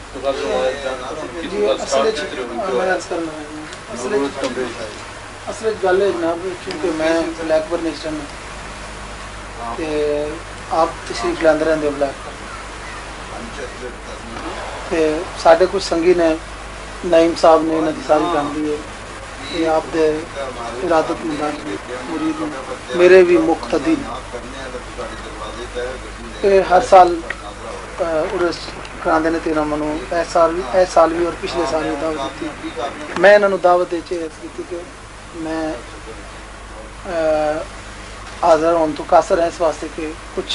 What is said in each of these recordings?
جی اصل گل ہے جناب، چونکہ میں بلیک پر نیشن آپ تشریف لاندے رہتے ہو بلیک پر، سارے کچھ سنگھی نے نعیم صاحب نے انہوں کی ساری فیملی ہے، یہ آپ دے ارادت مرید میرے بھی مقتدی ہر سال عرس کراندے نے، تیرہ منو اس سال بھی اور پچھلے سال بھی دعوت دیتی۔ میں انہوں نے دعوت کی کہ میں حاضر ہونے تو قاصر ہے اس واسطے کہ کچھ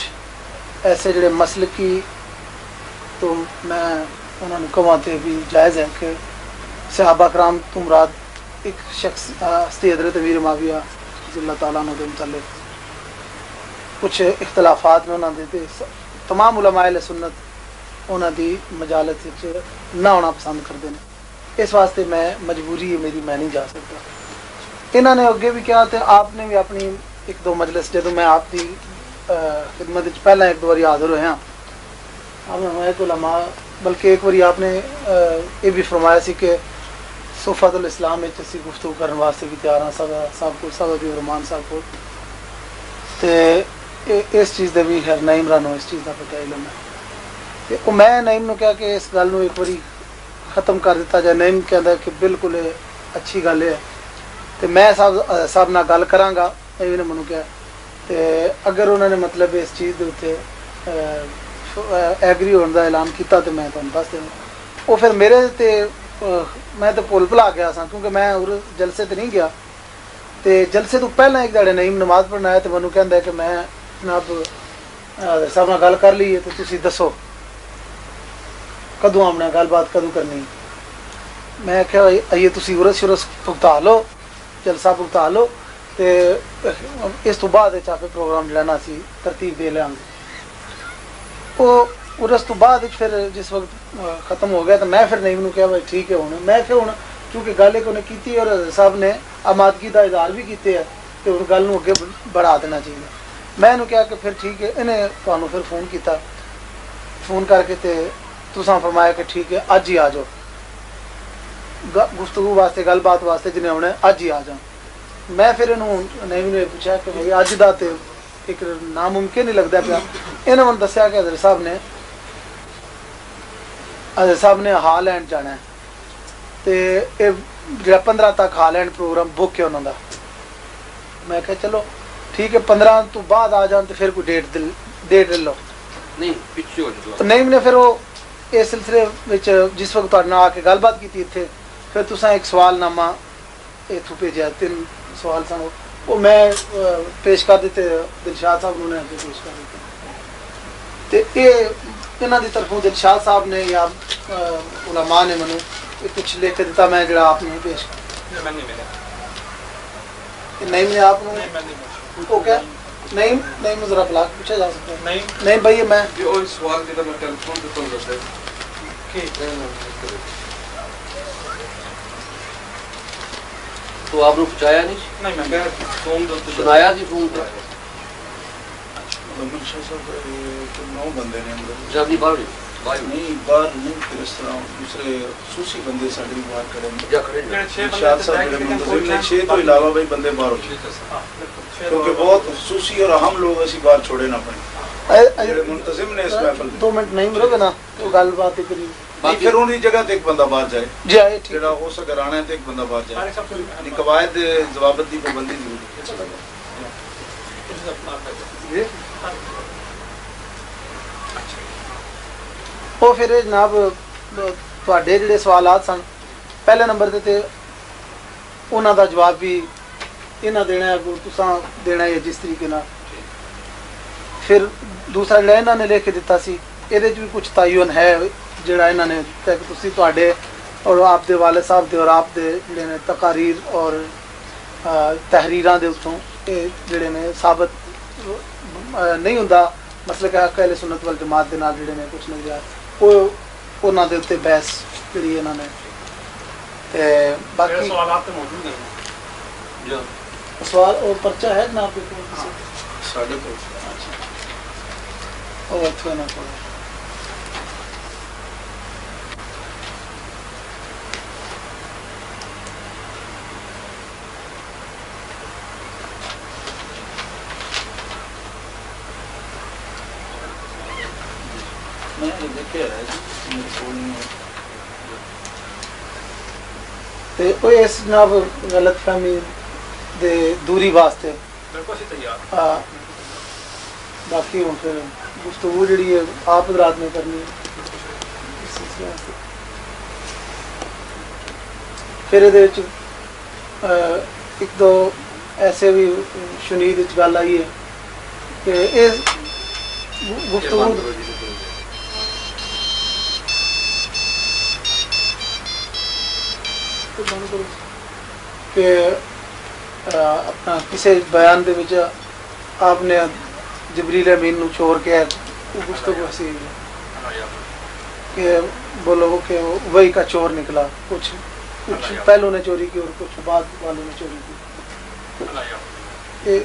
ایسے جڑے مسلکی تو میں انہوں نے کہواتے بھی جائز ہے کہ صحابہ کرام تو مراد ایک شخص ہستی حضرت امیر معاویہ رضی اللہ تعالیٰ عنہ کے متعلق کچھ اختلافات میں انہوں نے تمام علماء اہل سنت انہوں دی مجالس نہ ہونا پسند کرتے ہیں، اس واسطے میں مجبوری ہے میری، میں نہیں جا سکتا۔ انہوں نے اگے بھی کیا تھے، آپ نے بھی اپنی ایک دو مجلس جدو میں آپ کی خدمت پہلے ایک دو باری حاضر ہوئے ہیں آپ علماء، بلکہ ایک باری آپ نے یہ بھی فرمایا سی کہ صفات الاسلام میں اسی گفتگو کرنے واسطے بھی تیار ہیں صاحب کو سعودی الرحمان صاحب کو، اس چیز دے بھی خیر نعیم رانو اس چیز کا پتہ علم ہے کہ میں نعیم نے کہا کہ اس گل ایک باری ختم کر دیتا جائے۔ نعیم کہتا ہے کہ بالکل اچھی گل ہے، تو میں صاحب نہ گل کراں گا، یہ نے منو کیا تے اگر انہوں نے مطلب اس چیز دے اوتے ایگری ہونے کا اعلان کیتا تو میں تمہیں دس دینا۔ وہ پھر میرے تے میں تو پول بلا گیا سا کیونکہ میں جلسے تے نہیں گیا، تے جلسے تو پہلے ایک دہڑے نعیم نماز پڑھنا آیا تو منو کہندا ہے کہ میں جناب صاحب نال گل کر لی ہے تو تسی دسو کدوں آمنا گل بات کدوں کرنی۔ میں کہا آئیے تسی عرس شرس بھگتا لو، جلسہ بھگتا لو، تے اس تو بعد چاپے پروگرام لینا سی ترتیب دے لیں گے۔ وہ عرس تو بعد پھر جس وقت ختم ہو گیا تو میں پھر نعیم نے کہا بھائی ٹھیک ہے ہوں میں کہ ہوں چونکہ گل ایک انہیں کی اور صاحب نے آمادگی کا اظہار بھی کیتے ہیں تو ہوں گل اگے بڑھا دینا چاہیے۔ میں نے کہا کہ پھر ٹھیک ہے، انہیں تمہیں پھر فون کیتا، فون کر کے تے تساں فرمایا کہ ٹھیک ہے اج ہی آ جاؤ گفتگو واسطے گل بات واسطے جنہیں آنا اج ہی آ جاؤ۔ میں پھر انہوں نعیم نے پوچھا کہ بھائی اج دا تے ایک ناممکن ہی لگتا پیا۔ انہوں نے دسیا کہ حضرت صاحب نے ہال اینڈ جانا ہے تے جڑا 15 تک ہال اینڈ پروگرام بک ہے انہوں دا۔ میں کہا چلو ٹھیک ہے 15 تو بعد آ جان تو پھر کوئی ڈیٹ لے لو تو نعیم نے پھر وہ اس سلسلے جس وقت تھوڑے آ کے گل بات کی اتنے پھر تساں ایک سوال نامہ اتوں بھیجا، 3 سوال سن وہ میں پیش کر دیتے دلشاد صاحب نے پیش کر دیتے، یہ انہوں کی طرفوں دلشاد صاحب نے یا علماء نے منو کچھ لکھ کے دیتا، میں جڑا آپ نے پیش کر نعیم نے آپ کو کیا نعیم ذرا بلا کے پوچھا جا سکتا ہے نہیں بھائی میں سوال جہاں میں ٹیلیفون پہ تم دسے تو آپ نے پہنچایا نہیں سنایا جی فون پہ نو بندے نے جلدی باہر نہیں باہر نہیں پھر اس طرح دوسرے خصوصی بندے ساڈے باہر کھڑے ہیں شاید صاحب میرے منتظم نے 6 تو علاوہ بھائی بندے باہر ہو کیونکہ بہت خصوصی اور اہم لوگ اسی باہر چھوڑے نہ پڑے منتظم نے اس محفل 2 منٹ نہیں رہے نا تو گل بات کری پھر انہی جگہ تے ایک بندہ باہر جائے جی آئے ٹھیک جڑا ہو سکے آنا ہے تو ایک بندہ باہر جائے یعنی قواعد ضوابط کی پابندی ضروری ہے۔ وہ پھر جناب تھوڑے جڑے سوالات سن پہلے نمبر تے انہوں دا جواب بھی انہیں دینا ہے اگوں تساں دینا ہے جس طریقے نال۔ پھر دوسرا جڑا انہوں نے لکھ کے دیتا سی یہ بھی کچھ تعین ہے جڑا انہوں نے تسی تواڈے اور آپ دے والد صاحب دے اور آپ دے جڑے نے تقاریر اور تحریراں دے اتوں یہ جڑے نے ثابت نہیں ہوندا مسئلہ کہ حق اہل سنت والجماعت دے نال جڑے نے کچھ نہیں رہا وہ انہاں دے اوتے بحث جڑی انہوں نے تے باقی سوالات موجود ہیں جو سوال اور پرچہ ہے جناب کے ساڈے کو اور اتنا نہ تے کوئی اس جناب غلط فہمی دے دوری واسطے بالکل سی تیار باقی ہوں پھر گفتگو جڑی ہے آپ حضرات میں کرنی ہے اس سلسلے سے پھر یہ ایک دو ایسے بھی شنید گل آئی ہے کہ اس گفتگو کہ اپنا کسی بیان دے وچ آپ نے جبریل امین نو چھوڑ کے وہ گفتگو ایسی کہ بولو کہ وہی کا چور نکلا کچھ پہلوں نے چوری کی اور کچھ بعد والوں نے چوری کی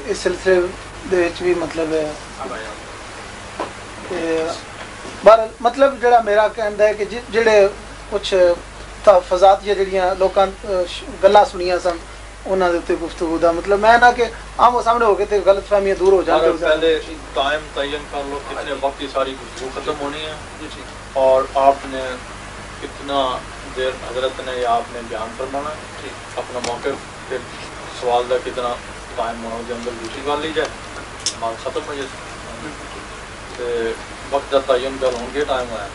اس سلسلے دے وچ بھی مطلب ہے مطلب جڑا میرا کہنا ہے کہ جڑے کچھ تحفظات یا جڑیاں لوکاں گلاں سنیاں سن انہاں دے تے گفتگو دا مطلب میں نہ کہ آمو سامنے ہو کے تے غلط فہمیاں دور ہو جائیں پہلے ٹائم تعین کر لو کتنے وقت یہ ساری گفتگو ختم ہونی ہے اور آپ نے کتنا دیر حضرت نے یا آپ نے بیان فرمانا ہے اپنا موقع پھر سوال دا کتنا ٹائم ہونا دے اندر دوسری بات لی جائے مال ختم ہو جائے وقت دا تعین کر ہوں گے ٹائم آیا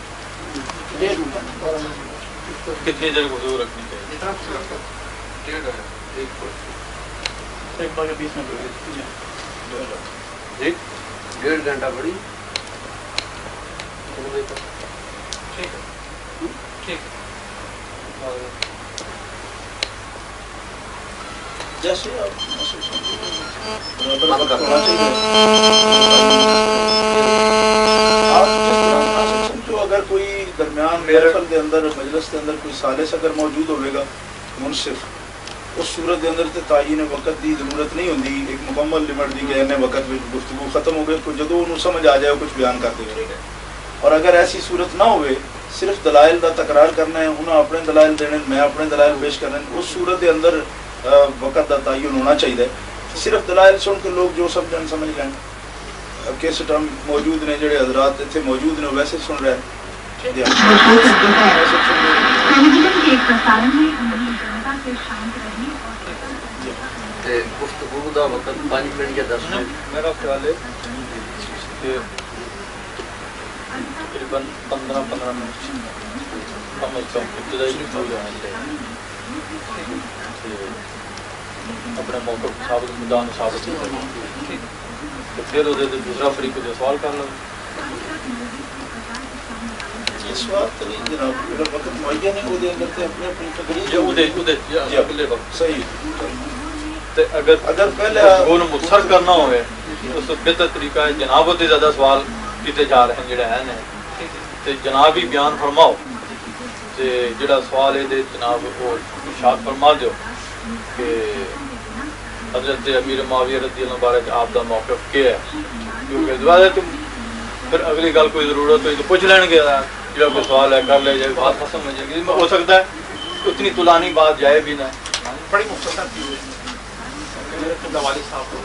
کتنی دیر گفتگو رکھنی چاہیے ایک بار 20 منٹ جی 1.5 گھنٹہ بڑی ٹھیک ہے ٹھیک جیسے آپ سمجھو اگر کوئی درمیان محفل دے اندر مجلس دے اندر کوئی ثالث اگر موجود ہوئے گا منصف اس صورت دے اندر تے تعین وقت دی ضرورت نہیں ہوندی ایک مکمل لمٹ دی کہ اینے وقت میں گفتگو ختم ہو گئی کو جدو انہوں سمجھ آ جائے کچھ بیان کرتے ہوئے اور اگر ایسی صورت نہ ہوئے صرف دلائل دا تکرار کرنا ہے انہوں اپنے دلائل دینے میں اپنے دلائل پیش کرنا ہے اس صورت دے اندر وقت دا تعین ہونا چاہیے صرف دلائل سن کے لوگ جو سب جان سمجھ لیں کس ٹائم موجود نے جڑے حضرات اتنے موجود نے ویسے سن رہے ہیں گفتگو دا وقت 5 منٹ یا 10 منٹ میرا خیال ہے کہ تقریباً 15 منٹ کم از کم ابتدائی گفتگو جانا چاہیے اپنے موقع ثابت مدان ثابت پھر وہ دوسرا فریق جو سوال کر لو سوال تو نہیں جناب میرا وقت معین ہے وہ دے اندر تے اپنے اپنی تقریر اگلے وقت صحیح اگر پہلے وہ مختصر کرنا ہوئے اس تو بہتر طریقہ ہے جناب تے زیادہ سوال کیتے جا رہے ہیں جڑے ہیں تے جناب ہی بیان فرماؤ تے جڑا سوال ہے دے جناب وہ ارشاد فرما دیو کہ حضرت امیر معاویہ رضی اللہ بارے آپ دا موقف کیا ہے کیونکہ دوبارہ تم پھر اگلی گل کوئی ضرورت ہوئی تو پوچھ لین گے جڑا کوئی سوال ہے کر لے جائے بات ختم ہو جائے گی ہو سکتا ہے اتنی طولانی بات جائے بھی نہ بڑی مختصر تھی میرے قبلہ والد صاحب کو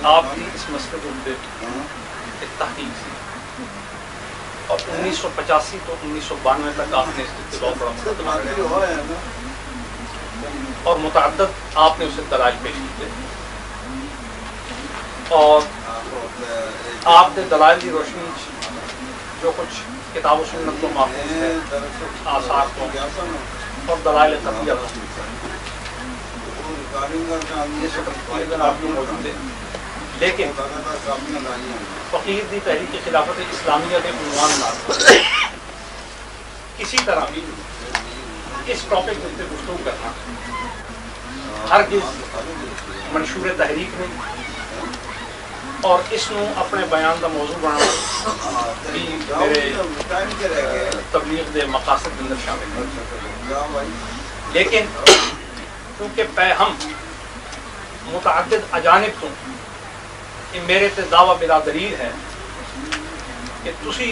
آپ کی اس مسئلے کے اوپر ایک تحقیق سی اور 1985 تو 1992 تک آپ نے اس کے بہت بڑا مقدمہ کیا اور متعدد آپ نے اسے دلائل پیش کیے اور آپ نے دلائل کی روشنی جو کچھ کتاب و سنت کو محفوظ ہے آثار کو اور دلائل قطعیہ یہ سب آپ میں موجود ہے لیکن فقیر دی تحریک خلافت اسلامیہ کے عنوان نال کسی طرح بھی اس ٹاپک کے اوپر گفتگو کرنا ہرگز منشور تحریک نہیں اور اس نو اپنے بیان کا موضوع بنانا بھی میرے تبلیغ دے مقاصد کے اندر شامل ہے لیکن کیونکہ ہم متعدد اجانب تو کہ میرے تے دعویٰ بلا دلیل ہے کہ تسی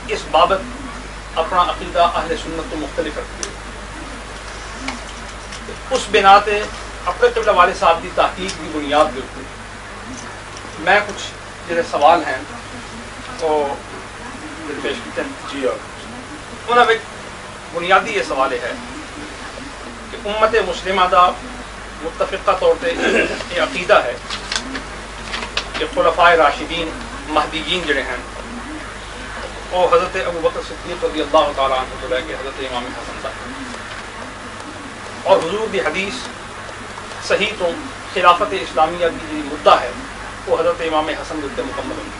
اس بابت اپنا عقیدہ اہل سنت تو مختلف رکھتے ہو اس بنا تے اپنے قبلہ والد صاحب کی تحقیق کی بنیاد کے اوپر میں کچھ جڑے سوال ہیں وہ پیش کیتے ہیں جی انہاں وچ بنیادی یہ سوال ہے کہ امت مسلمہ دا متفقہ طور پہ یہ عقیدہ ہے کہ خلفائے راشدین مہدیین جڑے ہیں وہ حضرت ابو بکر صدیق رضی اللہ تعالیٰ عنہ تو لے کے حضرت امام حسن تک، اور حضور دی حدیث صحیح تو خلافت اسلامیہ کی جو مدعا ہے وہ حضرت امام حسن کے مکمل ہوئی.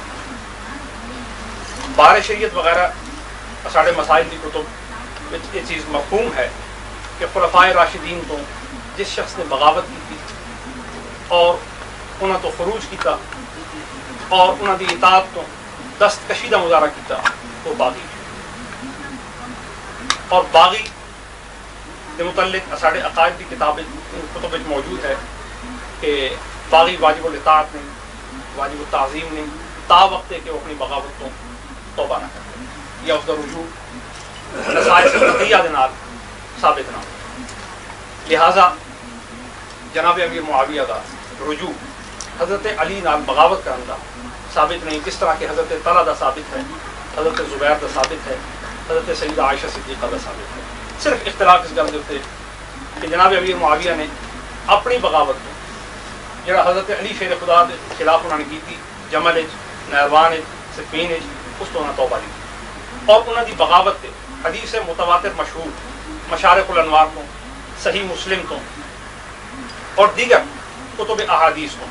بار شریعت وغیرہ ساڑھے مسائل کی کتب یہ چیز مفہوم ہے کہ خلفائے راشدین تو جس شخص نے بغاوت کی تھی اور انہوں تو خروج کیتا اور انہوں دی اطاعت تو دستکشی دا مظاہرہ کیتا وہ باغی، اور باغی کے متعلق ساڑھے عقائد کی کتب موجود ہے کہ باغی واجب الاطاعت نہیں، واجب التعظیم نہیں، تا وقت کہ وہ اپنی بغاوت تو توبہ نہ کرتے یا اس کا رجوع نصائص فقہیہ دے نال ثابت نہ ہو. لہٰذا جناب امیر معاویہ کا رجوع حضرت علی نال بغاوت کرنے کا ثابت نہیں، کس طرح کہ حضرت طلحہ دا ثابت ہے، حضرت زبیر دا ثابت ہے، حضرت سیدہ عائشہ صدیقہ دا ثابت ہے. صرف اختلاف اس گل کے کہ جناب امیر معاویہ نے اپنی بغاوت کو جڑا حضرت علی شیر خدا کے خلاف انہوں نے کی تھی جمل نیروان سفین اس تو انہوں نے توبہ لی، اور انہوں دی بغاوت تے حدیث متواتر مشہور مشارق الانوار کو، صحیح مسلم تو اور دیگر کتب احادیث کو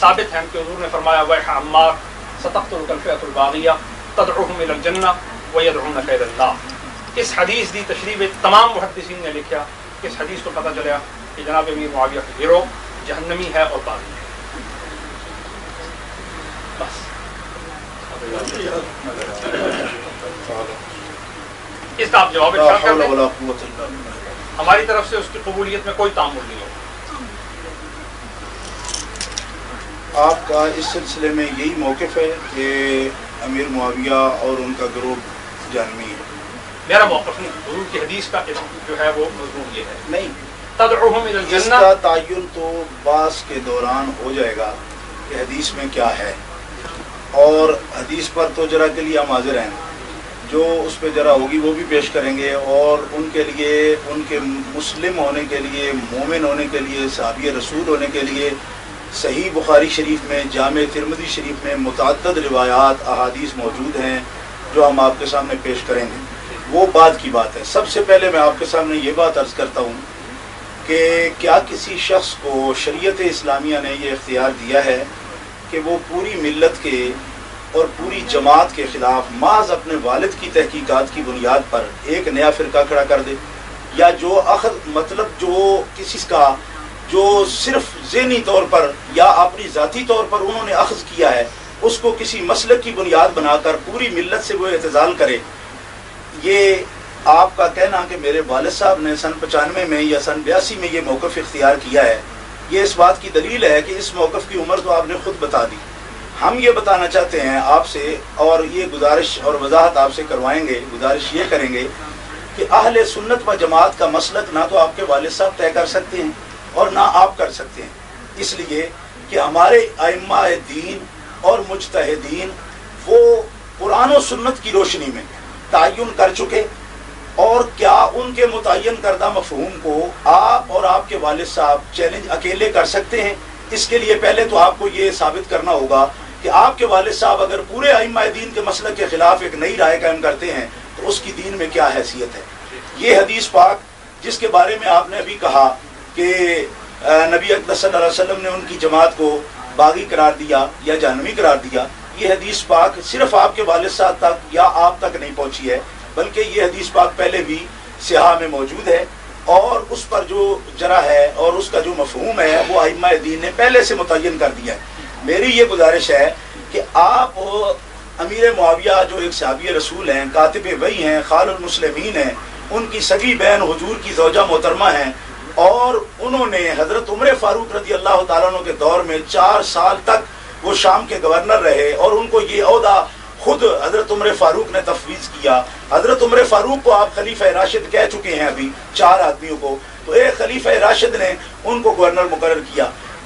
ثابت ہیں کہ حضور نے فرمایا ویح عمار ستقتلک الفئۃ الباغیہ تدعوہم الی الجنہ ویدعونک الی النار. اس حدیث دی تشریح تمام محدثین نے لکھا کہ اس حدیث کو پتہ چلا کہ جناب امیر معاویہ کا گروہ جہنمی ہے اور باغی ہے. بس اس کا آپ جواب ارشاد کر دیں. ہماری طرف سے اس کی قبولیت میں کوئی تعامل نہیں ہوگا. آپ کا اس سلسلے میں یہی موقف ہے کہ امیر معاویہ اور ان کا گروہ جہنمی ہے؟ میرا موقف نہیں، حضور کی حدیث کا جو ہے وہ مضمون یہ ہے. نہیں، تدعوہم الی اس الجنہ کا تعین تو باس کے دوران ہو جائے گا کہ حدیث میں کیا ہے، اور حدیث پر تو ذرا کے لیے ہم حاضر ہیں، جو اس پہ ذرا ہوگی وہ بھی پیش کریں گے، اور ان کے لیے ان کے مسلم ہونے کے لیے، مومن ہونے کے لیے، صحابی رسول ہونے کے لیے صحیح بخاری شریف میں، جامع ترمذی شریف میں متعدد روایات احادیث موجود ہیں جو ہم آپ کے سامنے پیش کریں گے. وہ بعد کی بات ہے. سب سے پہلے میں آپ کے سامنے یہ بات عرض کرتا ہوں کہ کیا کسی شخص کو شریعت اسلامیہ نے یہ اختیار دیا ہے کہ وہ پوری ملت کے اور پوری جماعت کے خلاف محض اپنے والد کی تحقیقات کی بنیاد پر ایک نیا فرقہ کھڑا کر دے، یا جو مطلب جو کسی کا جو صرف ذہنی طور پر یا اپنی ذاتی طور پر انہوں نے اخذ کیا ہے اس کو کسی مسلک کی بنیاد بنا کر پوری ملت سے وہ اعتزال کرے؟ یہ آپ کا کہنا کہ میرے والد صاحب نے سن 95 میں یا سن 82 میں یہ موقف اختیار کیا ہے، یہ اس بات کی دلیل ہے کہ اس موقف کی عمر تو آپ نے خود بتا دی. ہم یہ بتانا چاہتے ہیں آپ سے، اور یہ گزارش اور وضاحت آپ سے کروائیں گے، گزارش یہ کریں گے کہ اہل سنت و جماعت کا مسلک نہ تو آپ کے والد صاحب طے کر سکتے ہیں اور نہ آپ کر سکتے ہیں، اس لیے کہ ہمارے ائمہ دین اور مجتہدین وہ قرآن و سنت کی روشنی میں تعین کر چکے، اور کیا ان کے متعین کردہ مفہوم کو آپ اور آپ کے والد صاحب چیلنج اکیلے کر سکتے ہیں؟ اس کے لیے پہلے تو آپ کو یہ ثابت کرنا ہوگا کہ آپ کے والد صاحب اگر پورے ائمہ دین کے مسلک کے خلاف ایک نئی رائے قائم کرتے ہیں تو اس کی دین میں کیا حیثیت ہے. یہ حدیث پاک جس کے بارے میں آپ نے ابھی کہا کہ نبی اکرم صلی اللہ علیہ وسلم نے ان کی جماعت کو باغی قرار دیا یا جہنمی قرار دیا، یہ حدیث پاک صرف آپ کے والد صاحب تک یا آپ تک نہیں پہنچی ہے، بلکہ یہ حدیث پاک پہلے بھی صحاح میں موجود ہے، اور اس پر جو جرح ہے اور اس کا جو مفہوم ہے وہ ائمہ دین نے پہلے سے متعین کر دیا ہے. میری یہ گزارش ہے کہ آپ امیر معاویہ جو ایک صحابی رسول ہیں، کاتب وحی ہیں، خال المسلمین ہیں، ان کی سگی بہن حضور کی زوجہ محترمہ ہیں، اور انہوں نے حضرت عمر فاروق رضی اللہ تعالیٰ عنہ کے دور میں 4 سال تک وہ شام کے گورنر رہے، اور ان کو یہ عہدہ خود حضرت عمر فاروق نے تفویض کیا. حضرت عمر فاروق کو آپ خلیفہ راشد کہہ چکے ہیں ابھی 4 آدمیوں کو، تو ایک خلیفہ راشد نے ان کو گورنر مقرر کیا.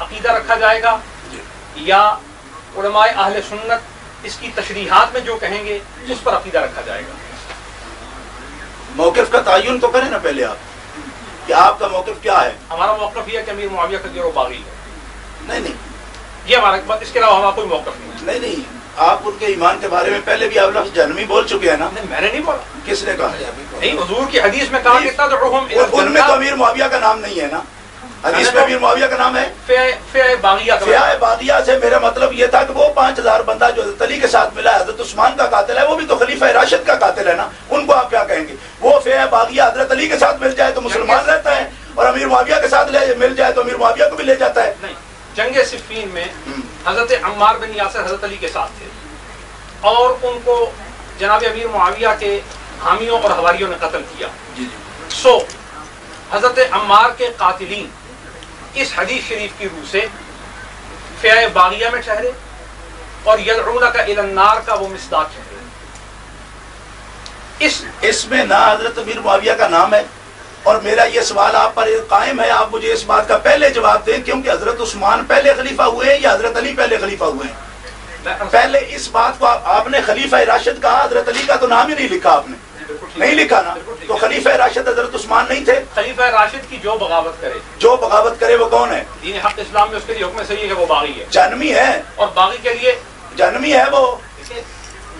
عقیدہ رکھا جائے گا یا علماء اہل سنت اس کی تشریحات میں جو کہیں گے اس پر عقیدہ رکھا جائے گا؟ موقف کا تعین تو کریں نا پہلے آپ کہ آپ کا موقف کیا ہے. ہمارا موقف یہ ہے کہ امیر معاویہ کا گروہ باغی ہے. نہیں یہ ہمارا بات، اس کے علاوہ ہمارا کوئی موقف نہیں ہے. نہیں آپ ان کے ایمان کے بارے میں پہلے بھی آپ لفظ جہنمی بول چکے ہیں نا. میں نے نہیں بولا. کس نے کہا؟ نہیں، حضور کی حدیث میں کہا کہ تدعوہم الی الجنہ. ان میں تو امیر معاویہ کا نام نہیں ہے نا. حدیث میں امیر معاویہ کا نام ہے فیع باغیہ. فیع باغیہ سے میرا مطلب یہ تھا کہ وہ 5000 بندہ جو حضرت علی کے ساتھ ملا ہے، حضرت عثمان کا قاتل ہے، وہ بھی تو خلیفہ راشد کا قاتل ہے نا. ان کو آپ کیا کہیں گے؟ وہ فیع باغیہ حضرت علی کے ساتھ مل جائے تو مسلمان رہتا ہے، اور امیر معاویہ کے ساتھ مل جائے تو امیر معاویہ کو بھی لے جاتا ہے. نہیں، جنگ صفین میں حضرت عمار بن یاسر حضرت علی کے ساتھ تھے اور ان کو جناب امیر معاویہ کے حامیوں اور حواریوں نے قتل کیا. سو حضرت عمار کے قاتلین اس حدیث شریف کی روح سے فیع باغیہ میں ٹھہرے اور یدعونک الی النار کا وہ مصداق ٹھہرے. اس میں نہ حضرت امیر معاویہ کا نام ہے. اور میرا یہ سوال آپ پر قائم ہے، آپ مجھے اس بات کا پہلے جواب دیں کیونکہ حضرت عثمان پہلے خلیفہ ہوئے ہیں یا حضرت علی پہلے خلیفہ ہوئے ہیں؟ پہلے اس بات کو آپ نے خلیفہ راشد کہا، حضرت علی کا تو نام ہی نہیں لکھا آپ نے. نہیں لکھا نا. تو خلیفہ راشد حضرت عثمان نہیں تھے؟ خلیفہ راشد کی جو بغاوت کرے وہ کون ہے؟ دین حق اسلام میں اس کے لیے حکم صحیح ہے وہ باغی ہے، جہنمی ہے. اور باغی کے لیے جہنمی ہے وہ.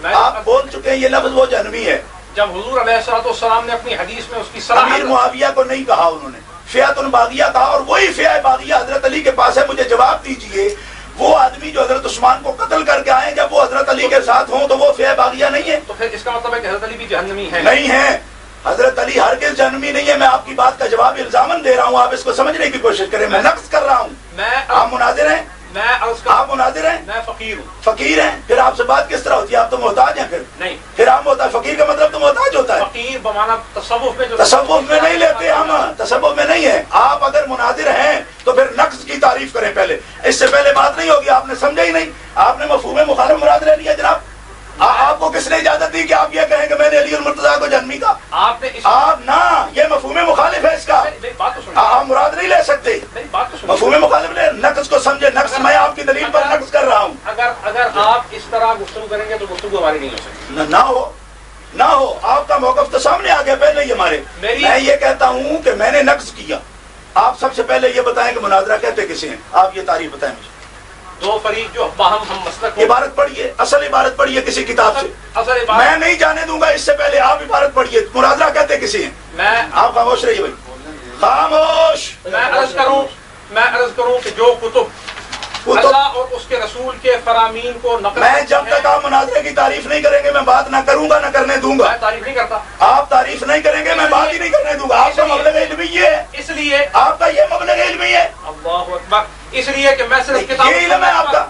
آپ بول چکے ہیں یہ لفظ، وہ جہنمی ہے. جب حضور علیہ الصلوۃ والسلام نے اپنی حدیث میں اس کی صلاح امیر معاویہ کو نہیں کہا، انہوں نے فیعۃ باغیہ کہا، اور وہی فیع باغیہ حضرت علی کے پاس ہے. مجھے جواب دیجئے، وہ آدمی جو حضرت عثمان کو قتل کر کے آئے جب وہ حضرت علی کے ساتھ ہوں تو وہ فیع باغیہ نہیں ہے؟ تو پھر اس کا مطلب ہے کہ حضرت علی بھی جہنمی ہے؟ نہیں ہے، حضرت علی ہرگز جہنمی نہیں ہے. میں آپ کی بات کا جواب الزاماً دے رہا ہوں، آپ اس کو سمجھنے کی کوشش کریں. میں نقص کر رہا ہوں. آپ مناظر ہیں؟ آپ مناظر ہیں؟ میں فقیر ہوں. فقیر ہیں؟ پھر آپ سے بات کس طرح ہوتی ہے؟ آپ تو محتاج ہیں. پھر نہیں، پھر آپ محتاج. فقیر کا مطلب تو محتاج ہوتا ہے. فقیر بمعنی تصوف میں، جو تصوف میں نہیں لیتے ہم، تصوف میں نہیں ہے. آپ اگر مناظر ہیں تو پھر نقص کی تعریف کریں پہلے. اس سے پہلے بات نہیں ہوگی. آپ نے سمجھا ہی نہیں. آپ نے مفہوم مخالف مراد لے لیا. جناب آپ کو کس نے اجازت دی کہ آپ یہ کہیں کہ میں نے علی المرتضیٰ کو جہنمی کا؟ آپ نہ، یہ مفہوم مخالف ہے اس کا. آپ مراد نہیں لے سکتے. مفہوم مخالف لے. نقص کو سمجھے. نقص میں آپ کی دلیل پر نقص کر رہا ہوں. اگر آپ اس طرح گفتگو کریں گے تو گفتگو ہماری نہیں ہو سکتی. نہ ہو. آپ کا موقف تو سامنے آ گیا پہلے ہی ہمارے. میں یہ کہتا ہوں کہ میں نے نقص کیا. آپ سب سے پہلے یہ بتائیں کہ مناظرہ کہتے کسے ہیں؟ آپ یہ تعریف بتائیں مجھے. دو فریق جو باہم ہم مسلک. عبارت پڑھیے، اصل عبارت پڑھیے کسی کتاب سے. میں نہیں جانے دوں گا. اس سے پہلے آپ عبارت پڑھیے. مناظرہ کہتے کسی ہیں؟ آپ خاموش رہیے بھائی، خاموش. میں عرض کروں کہ جو کتب اللہ اور اس کے رسول کے فرامین کو نقل، میں جب تک آپ مناظرے کی تعریف نہیں کریں گے میں بات نہ کروں گا، نہ کرنے دوں گا. میں تعریف نہیں کرتا. آپ تعریف نہیں کریں گے میں بات ہی نہیں کرنے دوں گا. آپ کا مبلغ علمی یہ ہے. اس لیے آپ کا یہ مبلغ علمی ہے. اللہ اکبر. اس لیے کہ میں صرف کتاب، یہ علم ہے آپ کا.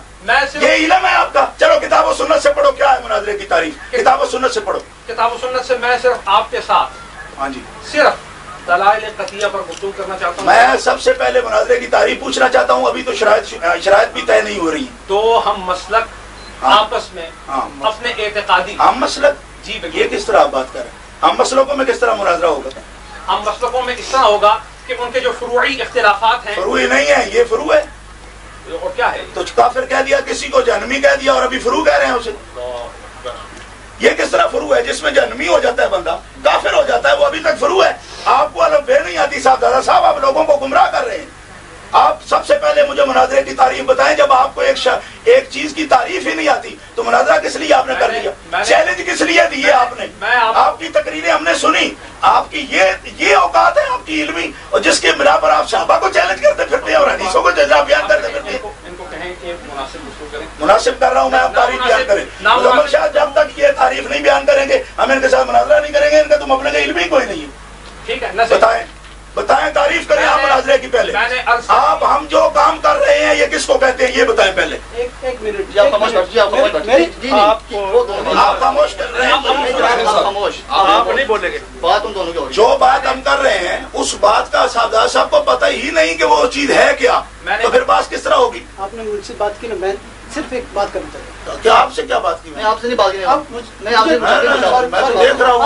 یہ علم ہے آپ کا. چلو کتاب و سنت سے پڑھو. کیا ہے مناظرے کی تعریف؟ کتاب و سنت سے پڑھو. کتاب و سنت سے میں صرف آپ کے ساتھ ہاں جی صرف دلائل قطعیہ پر گفتگو کرنا چاہتا ہوں. میں سب سے پہلے مناظرے کی تعریف پوچھنا چاہتا ہوں. ابھی تو شرائط بھی طے نہیں ہو رہی. تو ہم مسلک آپس میں اپنے اعتقادی ہم مسلک. جی یہ کس طرح آپ بات کر رہے ہیں؟ ہم مسلکوں میں کس طرح مناظرہ ہوگا؟ ہم مسلکوں میں اس طرح ہوگا کہ ان کے جو فروعی اختلافات ہیں. فروعی نہیں ہے، یہ فروع ہے. اور کیا ہے؟ تو کافر کہہ دیا، کسی کو جہنمی کہہ دیا، اور ابھی فروع کہہ رہے ہیں اسے. یہ کس طرح فروع ہے؟ جس میں جہنمی ہو جاتا ہے بندہ، کافر ہو جاتا ہے، وہ ابھی تک فروع ہے. آپ کو الف بے نہیں آتی صاحب. دادا صاحب آپ لوگوں کو گمراہ کر رہے ہیں. آپ سب سے پہلے مجھے مناظرے کی تعریف بتائیں. جب آپ کو ایک چیز کی تعریف ہی نہیں آتی تو مناظرہ کس لیے آپ نے کر لیا؟ چیلنج کس لیے دیے آپ نے؟ آپ کی تقریریں ہم نے سنی. آپ کی یہ اوقات ہے آپ کی علمی، اور جس کے بنا پر آپ صحابہ کو چیلنج کرتے پھرتے ہیں اور حدیثوں کو جزا بیان کرتے پھرتے ہیں. مناسب کر رہا ہوں میں. آپ تعریف بیان کریں. محمد شاہ جب تک یہ تعریف نہیں بیان کریں گے ہم ان کے ساتھ مناظرہ نہیں کریں گے. ان کا تو مبلغ علمی کوئی نہیں ہے. ٹھیک ہے، بتائیں تعریف کریں آپ مناظرے کی. پہلے آپ ہم جو کام کر رہے ہیں یہ کس کو کہتے ہیں یہ بتائیں پہلے. ایک منٹ. آپ خاموش کر رہے ہیں. آپ نہیں بولیں گے. بات ان دونوں کی. جو بات ہم کر رہے ہیں اس بات کا صاحب کو پتہ ہی نہیں کہ وہ چیز ہے کیا، تو پھر بات کس طرح ہوگی؟ آپ نے مجھ سے بات کی نا. صرف ایک بات کرنی چاہیے. کیا آپ سے کیا بات کی؟ میں آپ سے نہیں بات کی. آپ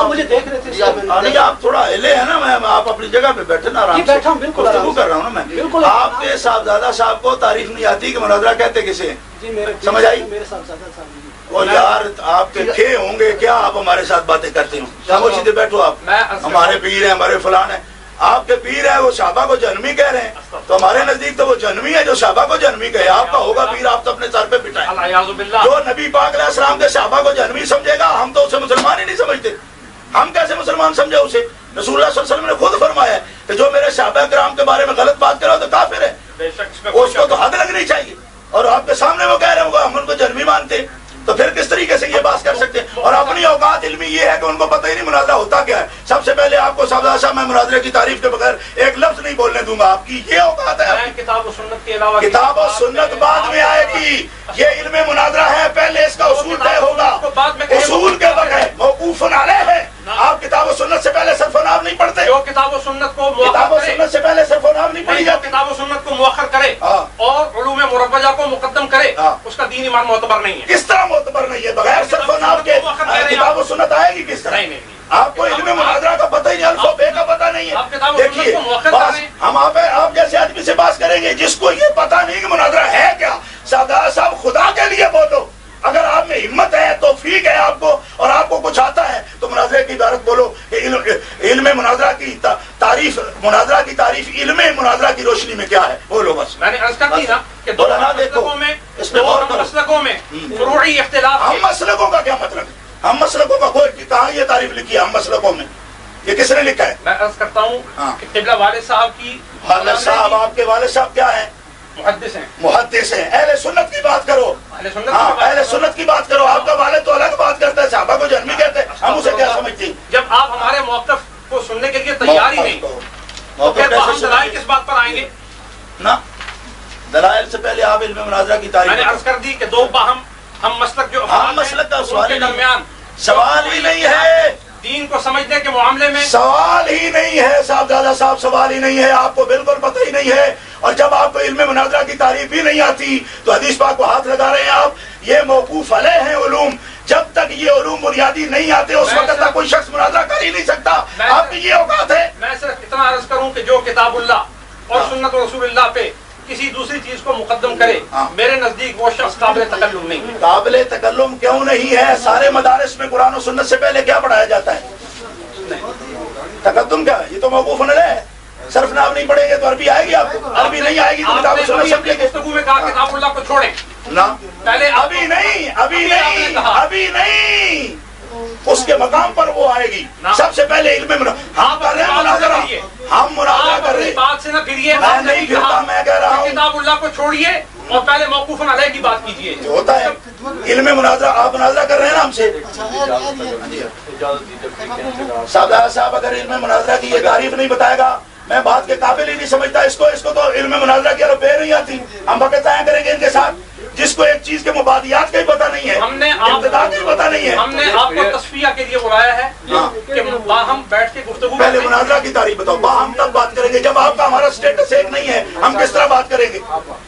مجھے دیکھ رہے تھے. نہیں آپ تھوڑا ہلے ہیں نا. میں آپ اپنی جگہ پہ بیٹھے نا آرام سے. بیٹھا ہوں بالکل گفتگو کر رہا ہوں نا میں. بالکل. آپ کے صاحبزادہ صاحب کو تعریف نہیں آتی کہ مناظرہ کہتے کسے ہیں؟ سمجھ آئی؟ میرے صاحبزادہ صاحب. اور یار آپ کے تھے ہوں گے کیا آپ ہمارے ساتھ باتیں کرتے ہوں؟ خاموشی سے بیٹھو آپ. ہمارے پیر ہیں ہمارے فلان ہیں. آپ کے پیر ہیں وہ صحابہ کو جہنمی کہہ رہے ہیں تو ہمارے نزدیک تو وہ جہنمی ہے جو صحابہ کو جہنمی کہے. آپ کا ہوگا پیر آپ تو اپنے سر پہ بٹھائیں. جو نبی پاک علیہ السلام کے صحابہ کو جہنمی سمجھے گا ہم تو اسے مسلمان ہی نہیں سمجھتے. ہم کیسے مسلمان سمجھے اسے؟ رسول اللہ صلی اللہ علیہ وسلم نے خود فرمایا ہے کہ جو میرے صحابہ کرام کے بارے میں غلط بات کرے تو کافر ہے. اس کو تو حد لگنی چاہیے. اور آپ کے سامنے وہ کہہ رہے ہوں ہم ان کو جہنمی مانتے ہیں تو پھر کس طریقے سے یہ بات کر سکتے ہیں؟ اور اپنی اوقات علمی یہ ہے کہ ان کو پتہ ہی نہیں مناظرہ ہوتا کیا ہے. سب سے پہلے آپ کو صاحب صاحب میں مناظرے کی تعریف کے بغیر ایک لفظ نہیں بولنے دوں گا. آپ کی یہ اوقات ہے. کتاب و سنت کے علاوہ کتاب و سنت بعد میں آئے گی. یہ علم مناظرہ ہے پہلے اس کا اصول طے ہوگا. اصول کے بغیر موقوف علیہ ہے. آپ کتاب و سنت سے پہلے صرف و نام نہیں پڑھتے. جو کتاب و سنت کو کتاب و سنت سے پہلے صرف و نام نہیں پڑھی جاتی. کتاب و سنت کو مؤخر کرے اور علوم مروجہ کو مقدم کرے اس کا دین ایمان معتبر نہیں ہے. کس طرح معتبر نہیں ہے؟ بغیر صرف و نام کے کتاب و سنت آئے گی کس طرح؟ آپ کو علم مناظرہ کا پتہ ہی نہیں, الف و بے کا پتہ نہیں ہے. دیکھیے ہم آپ جیسے آدمی سے بات کریں گے جس کو یہ پتہ نہیں کہ مناظرہ ہے کیا. صاحب خدا کے لیے بولو. اگر آپ میں ہمت ہے توفیق ہے آپ کو اور آپ کو کچھ آتا ہے تو مناظرے کی عبارت بولو کہ علم مناظرہ کی تعریف علم مناظرہ کی روشنی میں کیا ہے بولو. بس میں نے عرض کر دی نا کہ دو مسلکوں میں فروعی اختلاف. ہم مسلکوں کا کیا مطلب ہے؟ ہم مسلکوں کا کوئی کہاں یہ تعریف لکھی ہے ہم مسلکوں میں؟ یہ کس نے لکھا ہے؟ میں عرض کرتا ہوں کہ قبلہ والد صاحب کی والد صاحب آپ کے والد صاحب کیا ہیں؟ محدث ہیں. محدث ہیں. اہل سنت کی بات کرو. اہل سنت کی بات کرو. آپ کا والد تو الگ بات کرتا ہے صحابہ کو جہنمی کہتے ہیں. ہم اسے کیا سمجھتے ہیں؟ جب آپ ہمارے موقف کو سننے کے لیے تیار ہی نہیں تو پھر ہم دلائل کس بات پر آئیں گے؟ نا دلائل سے پہلے آپ علم مناظرہ کی تعریف. میں نے عرض کر دی کہ دو باہم ہم مسلک جو ہم مسلک کا کے درمیان سوال ہی نہیں ہے. دین کو سمجھنے کے معاملے میں سوال ہی نہیں ہے صاحبزادہ صاحب. سوال ہی نہیں ہے. آپ کو بالکل پتہ ہی نہیں ہے. اور جب آپ کو علم مناظرہ کی تعریف ہی نہیں آتی تو حدیث پاک کو ہاتھ لگا رہے ہیں آپ. یہ موقوف علیہ ہیں علوم. جب تک یہ علوم بنیادی نہیں آتے اس وقت تک کوئی شخص مناظرہ کر ہی نہیں سکتا. آپ کی یہ اوقات ہے. میں صرف اتنا عرض کروں کہ جو کتاب اللہ اور سنت رسول اللہ پہ کسی دوسری چیز کو مقدم کرے میرے نزدیک وہ شخص قابل تکلم نہیں ہے. قابل تکلم کیوں نہیں ہے؟ سارے مدارس میں قرآن و سنت سے پہلے کیا پڑھایا جاتا ہے؟ تقدم کیا ہے؟ یہ تو موقوف علیہ ہے. صرف نام نہیں پڑھیں گے تو عربی آئے گی آپ کو. عربی نہیں آئے گی تو کتاب و سنت سمجھیں گے. گفتگو میں کہا کتاب اللہ کو چھوڑیں نا. پہلے ابھی نہیں اس کے مقام پر وہ آئے گی. سب سے پہلے علم ہم کر رہے ہیں مناظرہ. ہم مناظرہ کر رہے ہیں. بات سے نہ پھریے. میں نہیں پھرتا. میں کہہ رہا ہوں کتاب اللہ کو چھوڑیے اور پہلے موقوف علیہ کی بات کیجیے. ہوتا ہے علم مناظرہ. آپ مناظرہ کر رہے ہیں نا ہم سے. صاحب اگر علم مناظرہ کی یہ تعریف نہیں بتائے گا میں بات کے قابل ہی نہیں سمجھتا اس کو تو علم مناظرہ کی بے نہیں آتی. ہم وقت ضائع کریں گے ان کے ساتھ جس کو ایک چیز کے مبادیات کا ہی پتہ نہیں ہے. ہم نے ابتدا کا ہی پتہ نہیں ہے. ہم نے آپ کو تصفیہ کے لیے بلایا ہے کہ باہم بیٹھ کے گفتگو. پہلے مناظرہ کی تعریف بتاؤ. باہم تب بات کریں گے جب آپ کا ہمارا سٹیٹس ایک نہیں ہے. ہم کس طرح بات کریں گے؟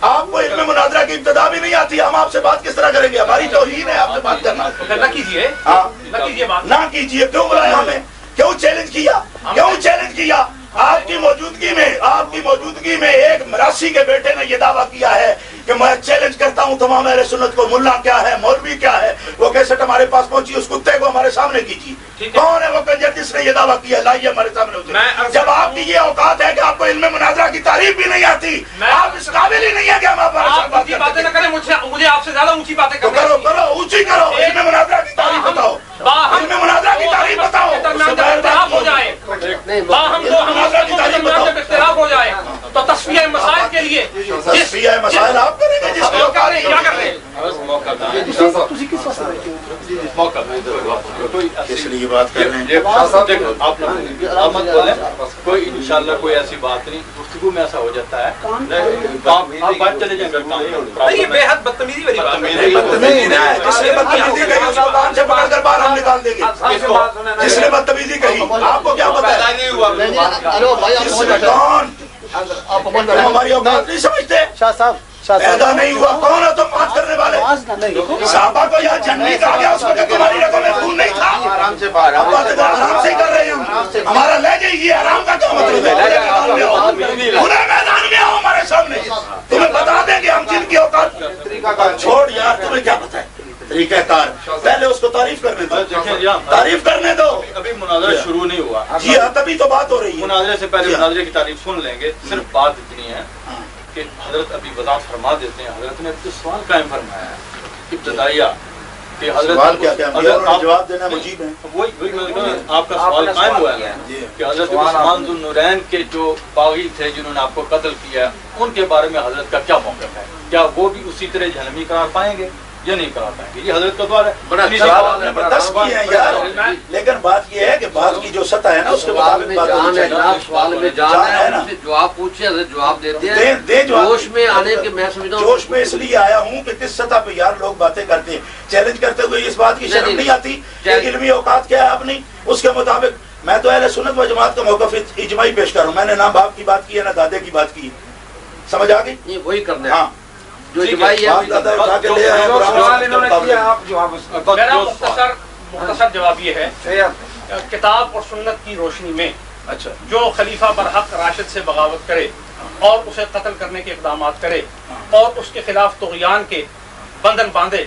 آپ کو علم مناظرہ کی ابتدا بھی نہیں آتی. ہم آپ سے بات کس طرح کریں گے؟ ہماری توہین ہے آپ سے بات کرنا. نہ کیجیے. نہ کیجیے. کیوں بلایا ہمیں؟ کیوں چیلنج کیا؟ آپ کی موجودگی میں ایک مراسی کے بیٹے نے یہ دعویٰ کیا ہے کہ میں چیلنج کرتا ہوں تمام اہل سنت کو. ملا کیا ہے؟ مولوی کیا ہے؟ وہ کیسٹ ہمارے پاس پہنچی. اس کتے کو ہمارے سامنے کیجیے. کون ہے وہ کنجر جس نے یہ دعویٰ کیا؟ لائیے ہمارے سامنے. جب آپ کی یہ اوقات ہے کہ آپ کو علم مناظرہ کی تعریف بھی نہیں آتی. آپ اس قابل ہی نہیں ہے کہ ہم آپ باتیں نہ کریں. مجھے آپ سے زیادہ اونچی باتیں کرو. اونچی کرو. علم مناظرہ کی تعریف بتاؤ. علم مناظرہ کی تعریف بتاؤ. ہو جائے جب اختلاف ہو جائے تو تصفیہ مسائل کے لیے تصفیہ مسائل آپ کریں گے. جس کو کیا کر رہے ہیں اس لیے بات کر رہے ہیں. کوئی انشاءاللہ کوئی ایسی بات نہیں. گفتگو میں ایسا ہو جاتا ہے آپ بات چلے جائیں گے. یہ بے حد بدتمیزی والی بات ہے. جس نے بدتمیزی کہی اس کو کان سے پکڑ کر باہر ہم نکال دیں گے. جس نے بدتمیزی کہی آپ کو کیا پتا ہے؟ کون؟ ہماری اوقات نہیں سمجھتے. شاہ صاحب پیدا نہیں ہوا. کون ہے تم بات کرنے والے؟ صحابہ کو یہاں جنگی کہا گیا، اس کو جو تمہاری رگوں میں خون نہیں تھا، آرام سے آرام سے کر رہے ہیں ہمارا لہجہ یہ آرام کا کیا مطلب ہے؟ پورے میدان میں آؤ ہمارے سامنے، تمہیں بتا دیں گے ہم جن کی اوقات چھوڑ یار، تمہیں کیا پتہ ہے طریقہ کار، پہلے اس کو تعریف کرنے دو، تعریف کرنے دو، ابھی مناظرہ شروع نہیں ہوا، جی ہاں تبھی تو بات ہو رہی ہے، مناظرے سے پہلے مناظرے کی تعریف سن لیں گے، صرف بات اتنی ہے کہ حضرت ابھی وضاحت فرما دیتے ہیں، حضرت نے ابھی سوال قائم فرمایا ہے ابتدائیہ کہ حضرت جواب دینا مجیب ہے، وہی آپ کا سوال قائم ہوا ہے کہ حضرت عثمان ذو النورین کے جو باغی تھے جنہوں نے آپ کو قتل کیا، ان کے بارے میں حضرت کا کیا موقف ہے؟ کیا وہ بھی اسی طرح جہنمی قرار پائیں گے یا نہیں قرار پائیں گے؟ یہ حضرت کا سوال ہے، آپ نے برداشت کیے ہیں یار، لیکن بات یہ ہے کہ بات کی جو سطح ہے نا اس کے مطابق بات ہونی چاہیے، سوال میں جان ہے نا، جواب پوچھے حضرت جواب دیتے ہیں، جوش میں آنے کے میں سمجھتا ہوں، جوش میں اس لیے آیا ہوں کہ کس سطح پہ یار لوگ باتیں کرتے ہیں، چیلنج کرتے ہوئے اس بات کی شرم نہیں آتی کہ علمی اوقات کیا ہے اپنی، اس کے مطابق میں تو اہل سنت و جماعت کا موقف اجماعی پیش کر رہا ہوں، میں نے نہ باپ کی بات کی ہے نہ دادے کی بات کی، سمجھ آ گئی؟ یہ وہی کرنا ہے ہاں جو اجماعی ہے، مختصر جواب یہ ہے، کتاب اور سنت کی روشنی میں اچھا جو خلیفہ برحق راشد سے بغاوت کرے اور اسے قتل کرنے کے اقدامات کرے اور اس کے خلاف طغیان کے بندھن باندھے،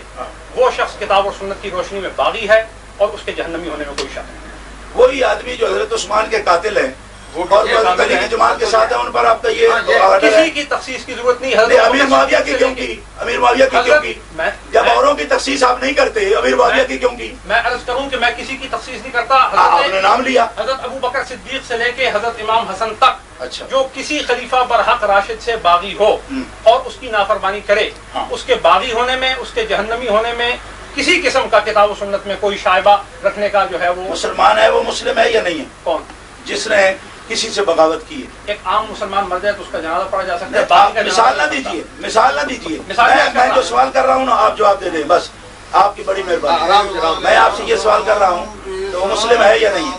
وہ شخص کتاب اور سنت کی روشنی میں باغی ہے اور اس کے جہنمی ہونے میں کوئی شک نہیں۔ وہی آدمی جو حضرت عثمان کے قاتل ہیں اور علی کی جماعت کے ساتھ ہیں، ان پر آپ کا یہ کسی کی تخصیص کی ضرورت نہیں ہے، امیر معاویہ کی کیوں کی؟ امیر معاویہ کی کیوں کی؟ جب اوروں کی تخصیص آپ نہیں کرتے، امیر معاویہ کی کیوں کی؟ میں عرض کروں کہ میں کسی کی تخصیص نہیں کرتا، آپ نے نام لیا حضرت ابو بکر صدیق سے لے کے حضرت امام حسن تک، اچھا جو کسی خلیفہ برحق راشد سے باغی ہو اور اس کی نافرمانی کرے، اس کے باغی ہونے میں، اس کے جہنمی ہونے میں کسی قسم کا کتاب و سنت میں کوئی شائبہ رکھنے کا جو ہے وہ مسلمان ہے، وہ مسلم ہے یا نہیں ہے؟ کون جس نے کسی سے بغاوت کی ہے؟ ایک عام مسلمان مر جائے تو اس کا جنازہ پڑھا جا سکتا ہے، مثال نہ دیجیے، مثال نہ دیجیے، میں جو سوال کر رہا ہوں نا آپ جواب دے دیں بس، آپ کی بڑی مہربانی، میں آپ سے یہ سوال کر رہا ہوں تو وہ مسلم ہے یا نہیں ہے؟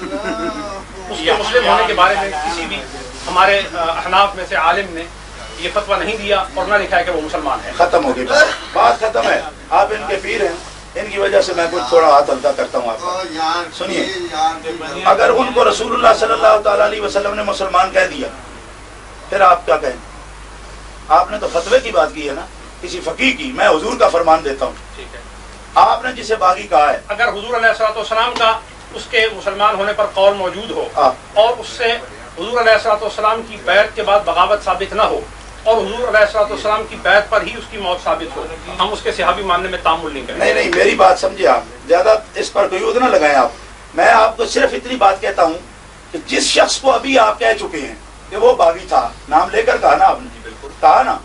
اس کے مسلم ہونے کے بارے میں کسی بھی ہمارے احناف میں سے عالم نے یہ فتویٰ نہیں دیا اور نہ لکھا ہے کہ وہ مسلمان ہے۔ ختم ہو گئی بات ختم ہے، آپ ان کے پیر ہیں، ان کی وجہ سے میں کچھ تھوڑا ہاتھ ہلکا کرتا ہوں آپ کا۔ سنیے، اگر ان کو رسول اللہ صلی اللہ تعالیٰ علیہ وسلم نے مسلمان کہہ دیا پھر آپ کیا کہیں؟ آپ نے تو فتوے کی بات کی ہے نا، کسی فقیہ کی، میں حضور کا فرمان دیتا ہوں، آپ نے جسے باغی کہا ہے، اگر حضور علیہ الصلوۃ والسلام کا اس کے مسلمان ہونے پر قول موجود ہو اور اس سے حضور علیہ الصلوۃ والسلام کی بیعت کے بعد بغاوت ثابت نہ ہو اور حضور علیہ الصلوۃ والسلام کی بیعت پر ہی اس کی موت ثابت ہو، ہم اس کے صحابی ماننے میں تعامل نہیں کریں گے۔ نہیں میری بات سمجھے آپ، زیادہ اس پر قیود نہ لگائیں آپ، میں آپ کو صرف اتنی بات کہتا ہوں کہ جس شخص کو ابھی آپ کہہ چکے ہیں کہ وہ باغی تھا، نام لے کر کہا نا آپ نے، کہا نا،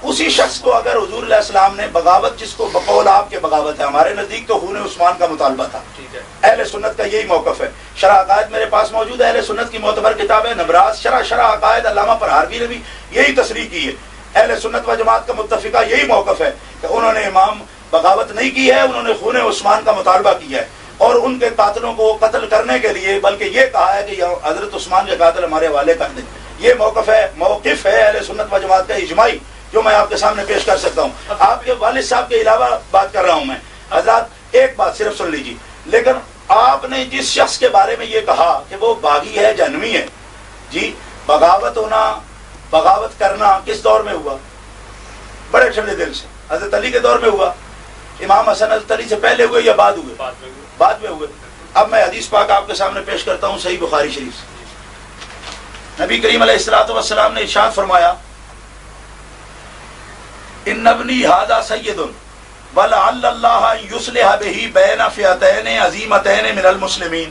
اسی شخص کو اگر حضور علیہ السلام نے بغاوت، جس کو بقول آپ کے بغاوت ہے، ہمارے نزدیک تو خون عثمان کا مطالبہ تھا، اہل سنت کا یہی موقف ہے، شرح عقائد میرے پاس موجود ہے، اہل سنت کی معتبر کتاب ہے نبراس شرح عقائد، علامہ پرہاروی نے بھی یہی تصریح کی ہے، اہل سنت و جماعت کا متفقہ یہی موقف ہے کہ انہوں نے امام بغاوت نہیں کی ہے، انہوں نے خون عثمان کا مطالبہ کیا ہے اور ان کے قاتلوں کو قتل کرنے کے لیے بلکہ یہ کہا ہے کہ حضرت عثمان کے قاتل ہمارے حوالے کر دیں۔ یہ موقف ہے اہل سنت و جماعت کا اجماعی، جو میں آپ کے سامنے پیش کر سکتا ہوں۔ آپ کے والد صاحب کے علاوہ بات کر رہا ہوں میں، حضرات ایک بات صرف سن لیجیے، لیکن آپ نے جس شخص کے بارے میں یہ کہا کہ وہ باغی ہے، جہنمی ہے، جی بغاوت ہونا، بغاوت کرنا کس دور میں ہوا؟ بڑے ٹھنڈے دل سے حضرت علی کے دور میں ہوا، امام حسن حضرت علی سے پہلے ہوئے یا بعد ہوئے؟ بعد میں ہوئے۔ اب میں حدیث پاک آپ کے سامنے پیش کرتا ہوں صحیح بخاری شریف سے، نبی کریم علیہ الصلوۃ والسلام نے ارشاد فرمایا، ان ابنی ھذا سید ولعل اللہ یصلح بہ بین فئتین عظیمتین من المسلمین۔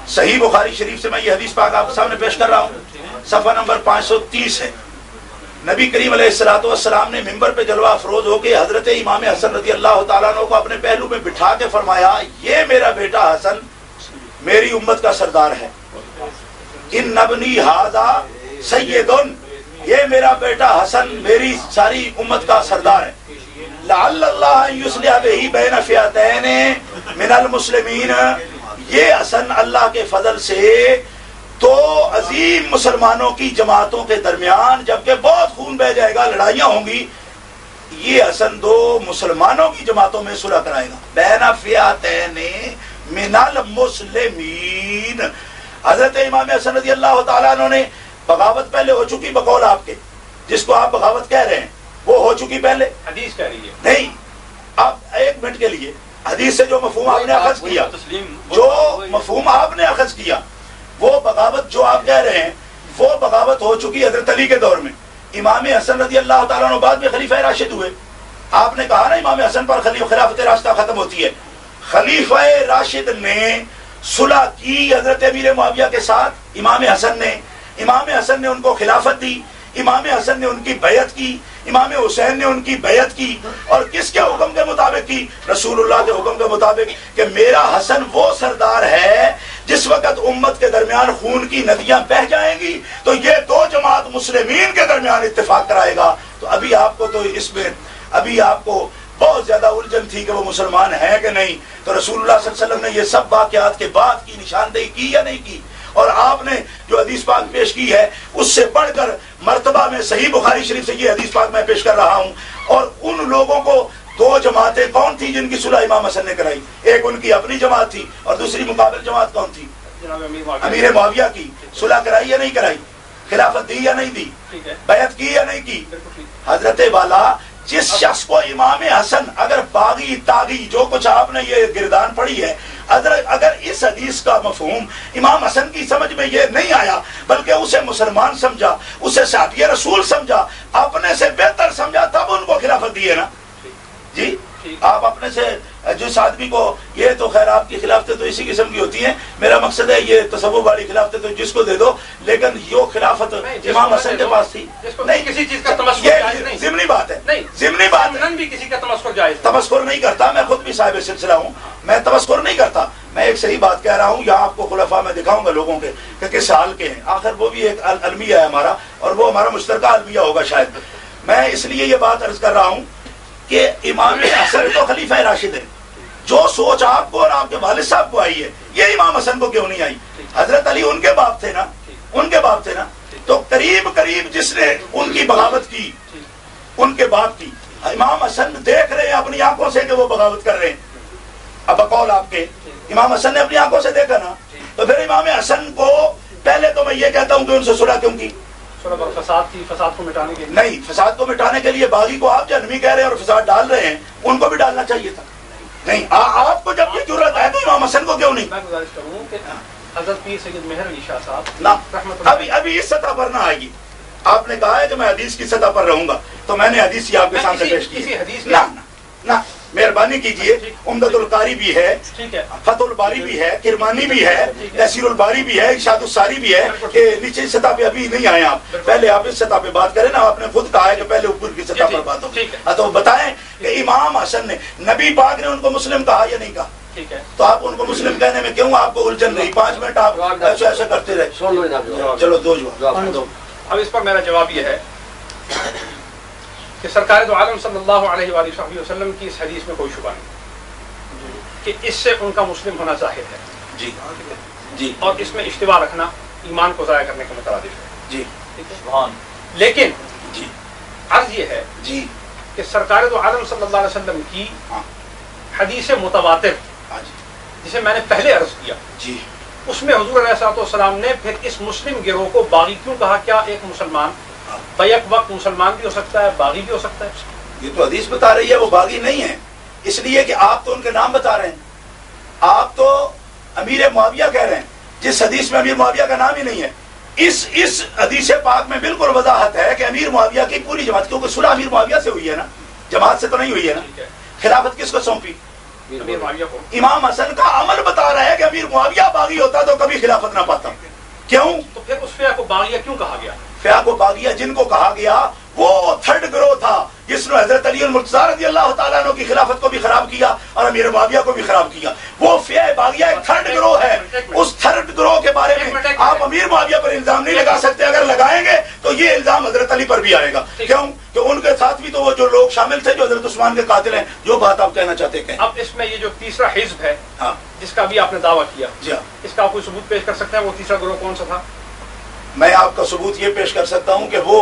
صحیح بخاری شریف سے میں یہ حدیث پاک آپ کے سامنے پیش کر رہا ہوں، صفحہ نمبر 530 ہے۔ نبی کریم علیہ الصلوۃ والسلام نے ممبر پہ جلوہ افروز ہو کے حضرت امام حسن رضی اللہ تعالیٰ عنہ کو اپنے پہلو میں بٹھا کے فرمایا، یہ میرا بیٹا حسن میری امت کا سردار ہے، ان ابنی ھذا سید، یہ میرا بیٹا حسن میری ساری امت کا سردار ہے، لعل اللہ یصلح بہ بین فئتین من المسلمین، یہ حسن اللہ کے فضل سے تو عظیم مسلمانوں کی جماعتوں کے درمیان جبکہ بہت خون بہ جائے گا، لڑائیاں ہوں گی، یہ حسن دو مسلمانوں کی جماعتوں میں صلح کرائے گا، بین فئتین من المسلمین۔ حضرت امام حسن رضی اللہ تعالیٰ عنہ نے بغاوت پہلے ہو چکی بقول آپ کے، جس کو آپ بغاوت کہہ رہے ہیں وہ ہو چکی پہلے، حدیث کہہ رہی ہے نہیں آپ ایک منٹ کے لیے، حدیث سے جو مفہوم آپ نے اخذ کیا، جو مفہوم آپ نے اخذ کیا، وہ بغاوت جو آپ کہہ رہے ہیں وہ بغاوت ہو چکی حضرت علی کے دور میں۔ امام حسن رضی اللہ تعالیٰ عنہ بعد میں خلیفہ راشد ہوئے، آپ نے کہا نا امام حسن پر خلافت راستہ ختم ہوتی ہے، خلیفہ راشد نے صلح کی حضرت امیر معاویہ کے ساتھ، امام حسن نے ان کو خلافت دی، امام حسن نے ان کی بیعت کی، امام حسین نے ان کی بیعت کی، اور کس کے حکم کے مطابق کی؟ رسول اللہ کے حکم کے مطابق، کہ میرا حسن وہ سردار ہے جس وقت امت کے درمیان خون کی ندیاں بہہ جائیں گی تو یہ دو جماعت مسلمین کے درمیان اتفاق کرائے گا۔ تو ابھی آپ کو تو اس میں آپ کو بہت زیادہ الجھن تھی کہ وہ مسلمان ہیں کہ نہیں، تو رسول اللہ صلی اللہ علیہ وسلم نے یہ سب واقعات کے بعد کی نشاندہی کی یا نہیں کی؟ اور آپ نے جو حدیث پاک پیش کی ہے اس سے بڑھ کر مرتبہ میں صحیح بخاری شریف سے یہ حدیث پاک میں پیش کر رہا ہوں۔ اور ان لوگوں کو دو جماعتیں کون تھی جن کی صلح امام حسن نے کرائی؟ ایک ان کی اپنی جماعت تھی اور دوسری مقابل جماعت کون تھی؟ امیر معاویہ کی۔ صلح کرائی یا نہیں کرائی؟ خلافت دی یا نہیں دی؟ بیعت کی یا نہیں کی؟ حضرت والا جس شخص کو امام حسن اگر باغی تاغی جو کچھ آپ نے یہ گردان پڑھی ہے، اگر اس حدیث کا مفہوم امام حسن کی سمجھ میں یہ نہیں آیا بلکہ اسے مسلمان سمجھا، اسے صحابی رسول سمجھا، اپنے سے بہتر سمجھا، تب ان کو خلافت دی ہے نا جی۔ آپ اپنے سے جس آدمی کو، یہ تو خیر آپ کی خلافتیں تو اسی قسم کی ہوتی ہیں، میرا مقصد ہے یہ تصوف والی خلافتیں تو جس کو دے دو، لیکن یہ خلافت امام حسن کے پاس تھی نہیں، کسی چیز کا تمسخر ضمنی بات ہے، ضمنی بات ہے، بھی کسی کا تمسخر جائز، تمسخر نہیں کرتا، میں خود بھی صاحب سلسلہ ہوں، میں تمسخر نہیں کرتا، میں ایک صحیح بات کہہ رہا ہوں۔ یہاں آپ کو خلفاء میں دکھاؤں گا لوگوں کے کہ کس حال کے ہیں، آخر وہ بھی ایک المیہ ہے ہمارا، اور وہ ہمارا مشترکہ المیہ ہوگا شاید۔ میں اس لیے یہ بات عرض کر رہا ہوں کہ امام حسن تو خلیفہ راشد ہے، جو سوچ آپ کو اور آپ کے والد صاحب کو آئی ہے یہ امام حسن کو کیوں نہیں آئی؟ حضرت علی ان کے باپ تھے نا، ان کے باپ تھے نا، تو قریب جس نے ان کی بغاوت کی ان کے باپ کی، امام حسن دیکھ رہے ہیں اپنی آنکھوں سے کہ وہ بغاوت کر رہے ہیں، اب بقول آپ کے امام حسن نے اپنی آنکھوں سے دیکھا نا، تو پھر امام حسن کو پہلے تو میں یہ کہتا ہوں کہ ان سے صلح کیوں کی؟ فساد کو مٹانے کے لیے نہیں، فساد کو مٹانے کے لیے باغی کو آپ جہنمی کہہ رہے ہیں اور فساد ڈال رہے ہیں، ان کو بھی ڈالنا چاہیے تھا۔ نہیں، آپ کو جب یہ ضرورت ہے تو امام حسن کو کیوں نہیں؟ میں گزارش کروں کہ حضرت پیر سید مہر علی شاہ صاحب نہ ابھی اس سطح پر نہ آئے گی۔ آپ نے کہا ہے کہ میں حدیث کی سطح پر رہوں گا، تو میں نے حدیث ہی آپ کے سامنے پیش کی۔ نہ مہربانی کیجئے، عمدۃ القاری بھی ہے، فتح الباری بھی ہے، کرمانی بھی ہے، تحصیل الباری بھی ہے، ارشاد الساری بھی ہے، کہ نیچے سطح پہ ابھی نہیں آئے آپ، پہلے آپ اس سطح پہ بات کریں نا، آپ نے خود کہا ہے کہ پہلے اوپر کی سطح پر بات ہوگی، تو بتائیں کہ امام حسن نے، نبی پاک نے ان کو مسلم کہا یا نہیں کہا؟ تو آپ ان کو مسلم کہنے میں کیوں آپ کو الجھن رہی؟ 5 منٹ آپ ایسے کرتے رہے۔ چلو دو جواب۔ اب اس پر میرا جواب یہ ہے کہ سرکار دو عالم صلی اللہ علیہ وآلہ وسلم کی اس حدیث میں کوئی شبہ نہیں کہ اس سے ان کا مسلم ہونا ظاہر ہے جی جی، اور اس میں اشتباہ رکھنا ایمان کو ضائع کرنے کے مترادف ہے جی، لیکن جی عرض یہ ہے جی کہ سرکار دو عالم صلی اللہ علیہ وسلم کی حدیث متواتر جسے میں نے پہلے عرض کیا جی، اس میں حضور علیہ السلام نے پھر اس مسلم گروہ کو باغی کیوں کہا؟ کیا ایک مسلمان بیک وقت مسلمان بھی ہو سکتا ہے، باغی بھی ہو سکتا ہے؟ یہ تو حدیث بتا رہی ہے وہ باغی نہیں ہے، اس لیے کہ آپ تو ان کے نام بتا رہے ہیں، آپ تو امیر معاویہ کہہ رہے ہیں جس حدیث میں امیر معاویہ کا نام ہی نہیں ہے۔ اس حدیث پاک میں بالکل وضاحت ہے کہ امیر معاویہ کی پوری جماعت، کیونکہ صلح امیر معاویہ سے ہوئی ہے نا، جماعت سے تو نہیں ہوئی ہے نا، خلافت کس کو سونپی؟ امیر معاویہ کو۔ امام حسن کا عمل بتا رہا ہے کہ امیر معاویہ باغی ہوتا تو کبھی خلافت نہ پاتا، کیوں؟ تو پھر اس فئہ کو باغیہ کیوں کہا گیا؟ فئہ کو باغیہ جن کو کہا گیا وہ تھرڈ گروہ تھا جس نے حضرت علی المرتضیٰ رضی اللہ تعالیٰ عنہ کی خلافت کو بھی خراب کیا اور امیر معاویہ کو بھی خراب کیا۔ وہ فئہ باغیہ ایک تھرڈ گروہ ہے، اس تھرڈ گروہ کے بارے میں آپ امیر معاویہ پر الزام نہیں لگا سکتے، اگر لگائیں گے تو یہ الزام حضرت علی پر بھی آئے گا، کیوں کہ ان کے ساتھ بھی تو وہ جو لوگ شامل تھے جو حضرت عثمان کے قاتل ہیں۔ جو بات آپ کہنا چاہتے ہیں اب اس میں یہ جو تیسرا حزب ہے جس کا بھی آپ نے دعویٰ کیا، اس کا کوئی ثبوت پیش کر سکتے ہیں؟ وہ تیسرا گروہ کون سا تھا؟ میں آپ کا ثبوت یہ پیش کر سکتا ہوں کہ وہ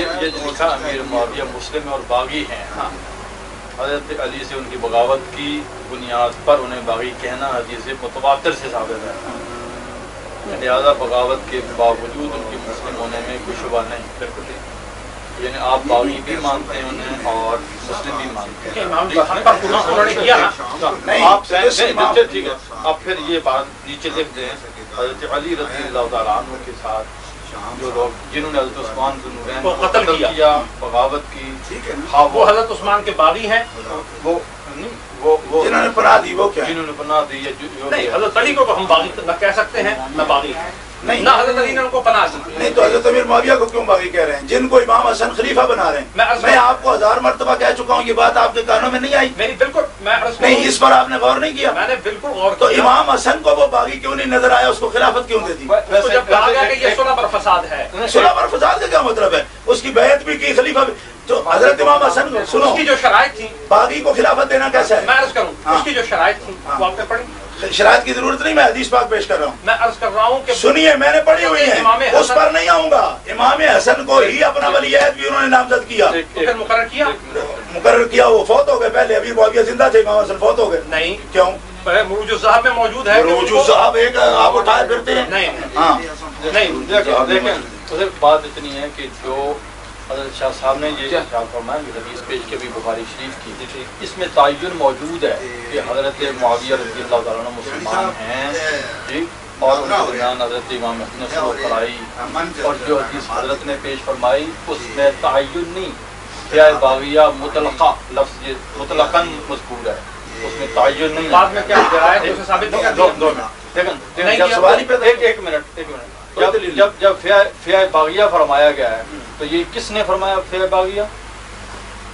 یہ لکھا امیر معاویہ مسلم اور باغی ہیں. حضرت علی سے ان کی بغاوت کی بنیاد پر انہیں باغی کہنا حدیث متواتر سے ثابت ہے. لہٰذا بغاوت کے باوجود ان کی مسلم ہونے میں کوئی شبہ نہیں. یعنی آپ باغی بھی مانتے ہیں انہیں اور مسلم بھی مانتے ہیں. ٹھیک ہے, آپ پھر یہ بات نیچے لکھ دیں. حضرت علی رضی اللہ تعالیٰ عنہ کے ساتھ جو لوگ جنہوں نے حضرت عثمان ذو النورین کو قتل کیا, بغاوت کی, ہاں وہ حضرت عثمان کے باغی ہیں. وہ جنہوں نے پناہ دی, وہ کیا جنہوں نے پناہ دی. نہیں, حضرت علی کو ہم باغی نہ کہہ سکتے ہیں نہ باغی نہیں, نہ حضرت علی نے ان کو پناہ دی. نہیں تو حضرت امیر معاویہ کو کیوں باغی کہہ رہے ہیں جن کو امام حسن خلیفہ بنا رہے ہیں؟ میں آپ کو 1000 مرتبہ کہہ چکا ہوں, یہ بات آپ کے کانوں میں نہیں آئی. بالکل نہیں, اس پر آپ نے غور نہیں کیا. میں نے بالکل غور تو امام حسن کو وہ باغی کیوں نہیں نظر آیا, اس کو خلافت کیوں دے دی؟ جب کہا گیا کہ یہ صلح پر فساد ہے. صلح پر فساد کا کیا مطلب ہے؟ اس کی بیعت بھی کی, خلیفہ بھی. تو حضرت امام حسن سنو, اس کی جو شرائط تھی, باغی کو خلافت دینا کیسا ہے؟ میں عرض کروں, اس کی جو شرائط تھی وہ آپ نے پڑھی. شرائط کی ضرورت نہیں, میں حدیث پاک پیش کر رہا ہوں. میں عرض کر رہا ہوں کہ سنیے, میں نے پڑھی ہوئی ہے, اس پر نہیں آؤں گا. امام حسن کو ہی اپنا ولی عہد بھی انہوں نے نامزد کیا, مقرر کیا. مقرر کیا, وہ فوت ہو گئے. پہلے ابھی معاویہ زندہ تھے, امام حسن فوت ہو گئے. نہیں, کیوں؟ مروج الذہب میں موجود ہے. مروج الذہب ایک آپ اٹھائے پھرتے ہیں. نہیں, ہاں نہیں, دیکھیں بات اتنی ہے کہ جو حضرت شاہ صاحب نے یہ خیال فرمایا کہ حدیث پیش کے بھی بخاری شریف کی, اس میں تعین موجود ہے کہ حضرت معاویہ رضی اللہ تعالیٰ عنہ مسلمان ہیں جی, اور ان کے درمیان حضرت امام حسن صلح کرائی, اور جو حدیث حضرت نے پیش فرمائی اس میں تعین نہیں, فیہ باغیہ مطلقہ لفظ یہ مطلقاً مذکور ہے, اس میں تعین نہیں. بعد میں کیا شرائط ہے اسے ثابت نہیں کر دیکھیں, ایک منٹ, جب فیہ باغیہ فرمایا گیا ہے تو یہ کس نے فرمایا فیہ باغیہ؟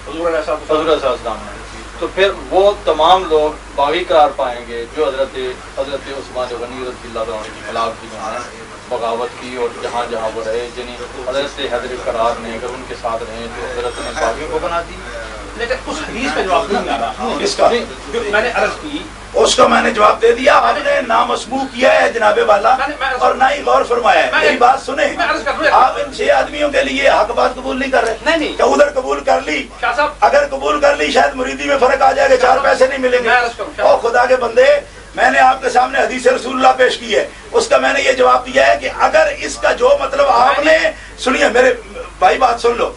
حضور علیہ السلام نے. تو پھر وہ تمام لوگ باغی قرار پائیں گے جو حضرت عثمان غنی رضی اللہ عنہ کے خلاف جنہوں نے بغاوت کی اور جہاں جہاں وہ رہے, یعنی حضرت حیدر قرار نے اگر ان کے ساتھ رہے تو حضرت نے باغیوں کو بنا دی. لیکن اس حدیث میں جواب نہیں آ رہا. اس کا جو میں نے عرض کی اس کا میں نے جواب دے دیا. آپ نے نامسموع کیا ہے جناب والا, اور نہ ہی غور فرمایا ہے. میری بات سنیں, آپ ان 6 آدمیوں کے لیے حق بات قبول نہیں کر رہے. نہیں, کہ ادھر قبول کر لی, شاہ صاحب اگر قبول کر لی شاید مریدی میں فرق آ جائے گا, 4 پیسے نہیں ملیں گے. اور خدا کے بندے, میں نے آپ کے سامنے حدیث رسول اللہ پیش کی ہے, اس کا میں نے یہ جواب دیا ہے کہ اگر اس کا جو مطلب آپ نے, سنیے میرے بھائی بات سن لو,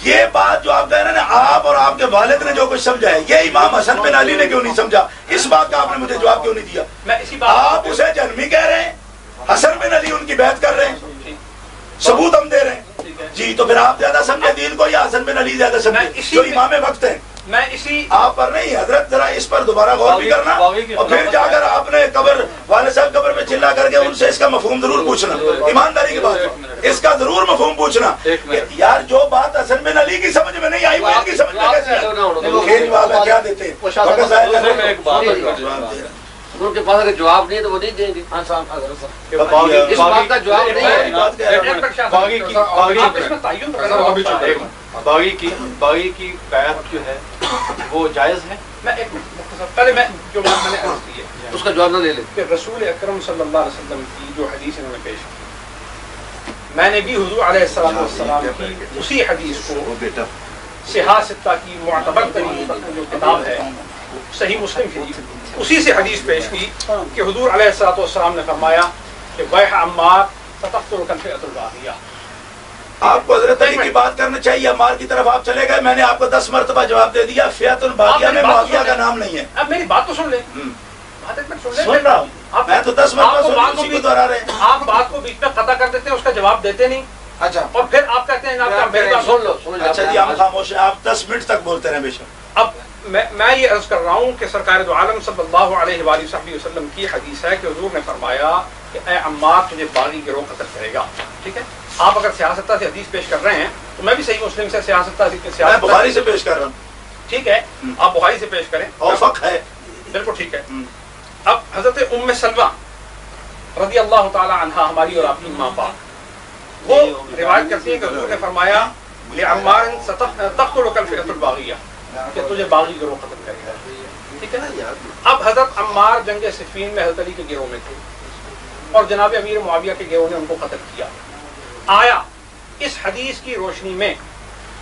یہ بات جو آپ کہہ رہے ہیں نا, آپ اور آپ کے والد نے جو کچھ سمجھا ہے, یہ امام حسن بن علی نے کیوں نہیں سمجھا؟ اس بات کا آپ نے مجھے جواب کیوں نہیں دیا؟ آپ اسے جنمی کہہ رہے ہیں, حسن بن علی ان کی بیعت کر رہے ہیں, ثبوت ہم دے رہے ہیں جی. تو پھر آپ زیادہ سمجھے دین کو یا حسن بن علی زیادہ سمجھے جو امام وقت ہیں؟ میں اسی آپ پر نہیں حضرت, ذرا اس پر دوبارہ غور بھی کرنا, اور پھر جا کر آپ نے قبر والد صاحب قبر پہ چلا کر کے ان سے اس کا مفہوم ضرور پوچھنا, ایمانداری کی بات, اس کا ضرور مفہوم پوچھنا. یار جو بات حسن بن علی کی سمجھ میں نہیں آئی وہ ان کی سمجھ میں کیسے آئی؟ کھیل والا کیا دیتے ہیں, ان کے پاس اگر جواب نہیں ہے تو وہ نہیں دیں گے. اس بات کا جواب نہیں ہے. باغی کی بیعت جو ہے وہ جائز ہے. پہلے میں جو بات میں نے عرض کی ہے اس کا جواب نہ لے لیں کہ رسول اکرم صلی اللہ علیہ وسلم کی جو حدیث انہوں نے پیش کی, میں نے بھی حضور علیہ السلام کی اسی حدیث کو صحاح ستہ کی معتبر ترین جو کتاب ہے صحیح مسلم شریف, اسی سے حدیث پیش کی کہ حضور علیہ السلام نے فرمایا کہ ویح عمار ستقتلک الفئۃ الباغیہ. آپ کو حضرت علی کی بات کرنا چاہیے, عمار کی طرف آپ چلے گئے. میں نے آپ کو 10 مرتبہ جواب دے دیا, فئۃ الباغیہ میں معاویہ کا نام نہیں ہے. اب میری بات تو سن لیں, سن رہا ہوں میں تو 10 مرتبہ اسی کو دہرا رہے ہیں. آپ بات کو بیچ میں قطع کر دیتے ہیں, اس کا جواب دیتے نہیں. اچھا, اور پھر آپ کہتے ہیں میری بات سن لو. اچھا جی, ہم خاموش ہیں, آپ 10 منٹ تک بولتے رہے بے شک. اب میں یہ عرض کر رہا ہوں کہ سرکار دو عالم صلی اللہ علیہ وآلہ وسلم کی حدیث ہے کہ حضور نے فرمایا کہ اے عمار تجھے باغی گروہ قتل کرے گا. ٹھیک ہے, آپ اگر سیاستہ سے حدیث پیش کر رہے ہیں تو میں بھی صحیح مسلم سے سیاستہ میں بخاری سے پیش کر رہا ہوں. ٹھیک ہے, آپ بخاری سے پیش کریں, اوفق ہے, بالکل ٹھیک ہے. اب حضرت ام سلمہ رضی اللہ تعالی عنہا, ہماری اور آپ کی ماں باپ, وہ روایت کرتی ہیں کہ حضور نے فرمایا لعمار تقتلک الفئۃ الباغیہ, کہ تجھے باغی گروہ قتل کرے گا. ٹھیک ہے نا. اب حضرت عمار جنگ صفین میں حضرت علی کے گروہ میں تھے, اور جناب امیر معاویہ کے گروہ نے ان کو قتل کیا. آیا اس حدیث کی روشنی میں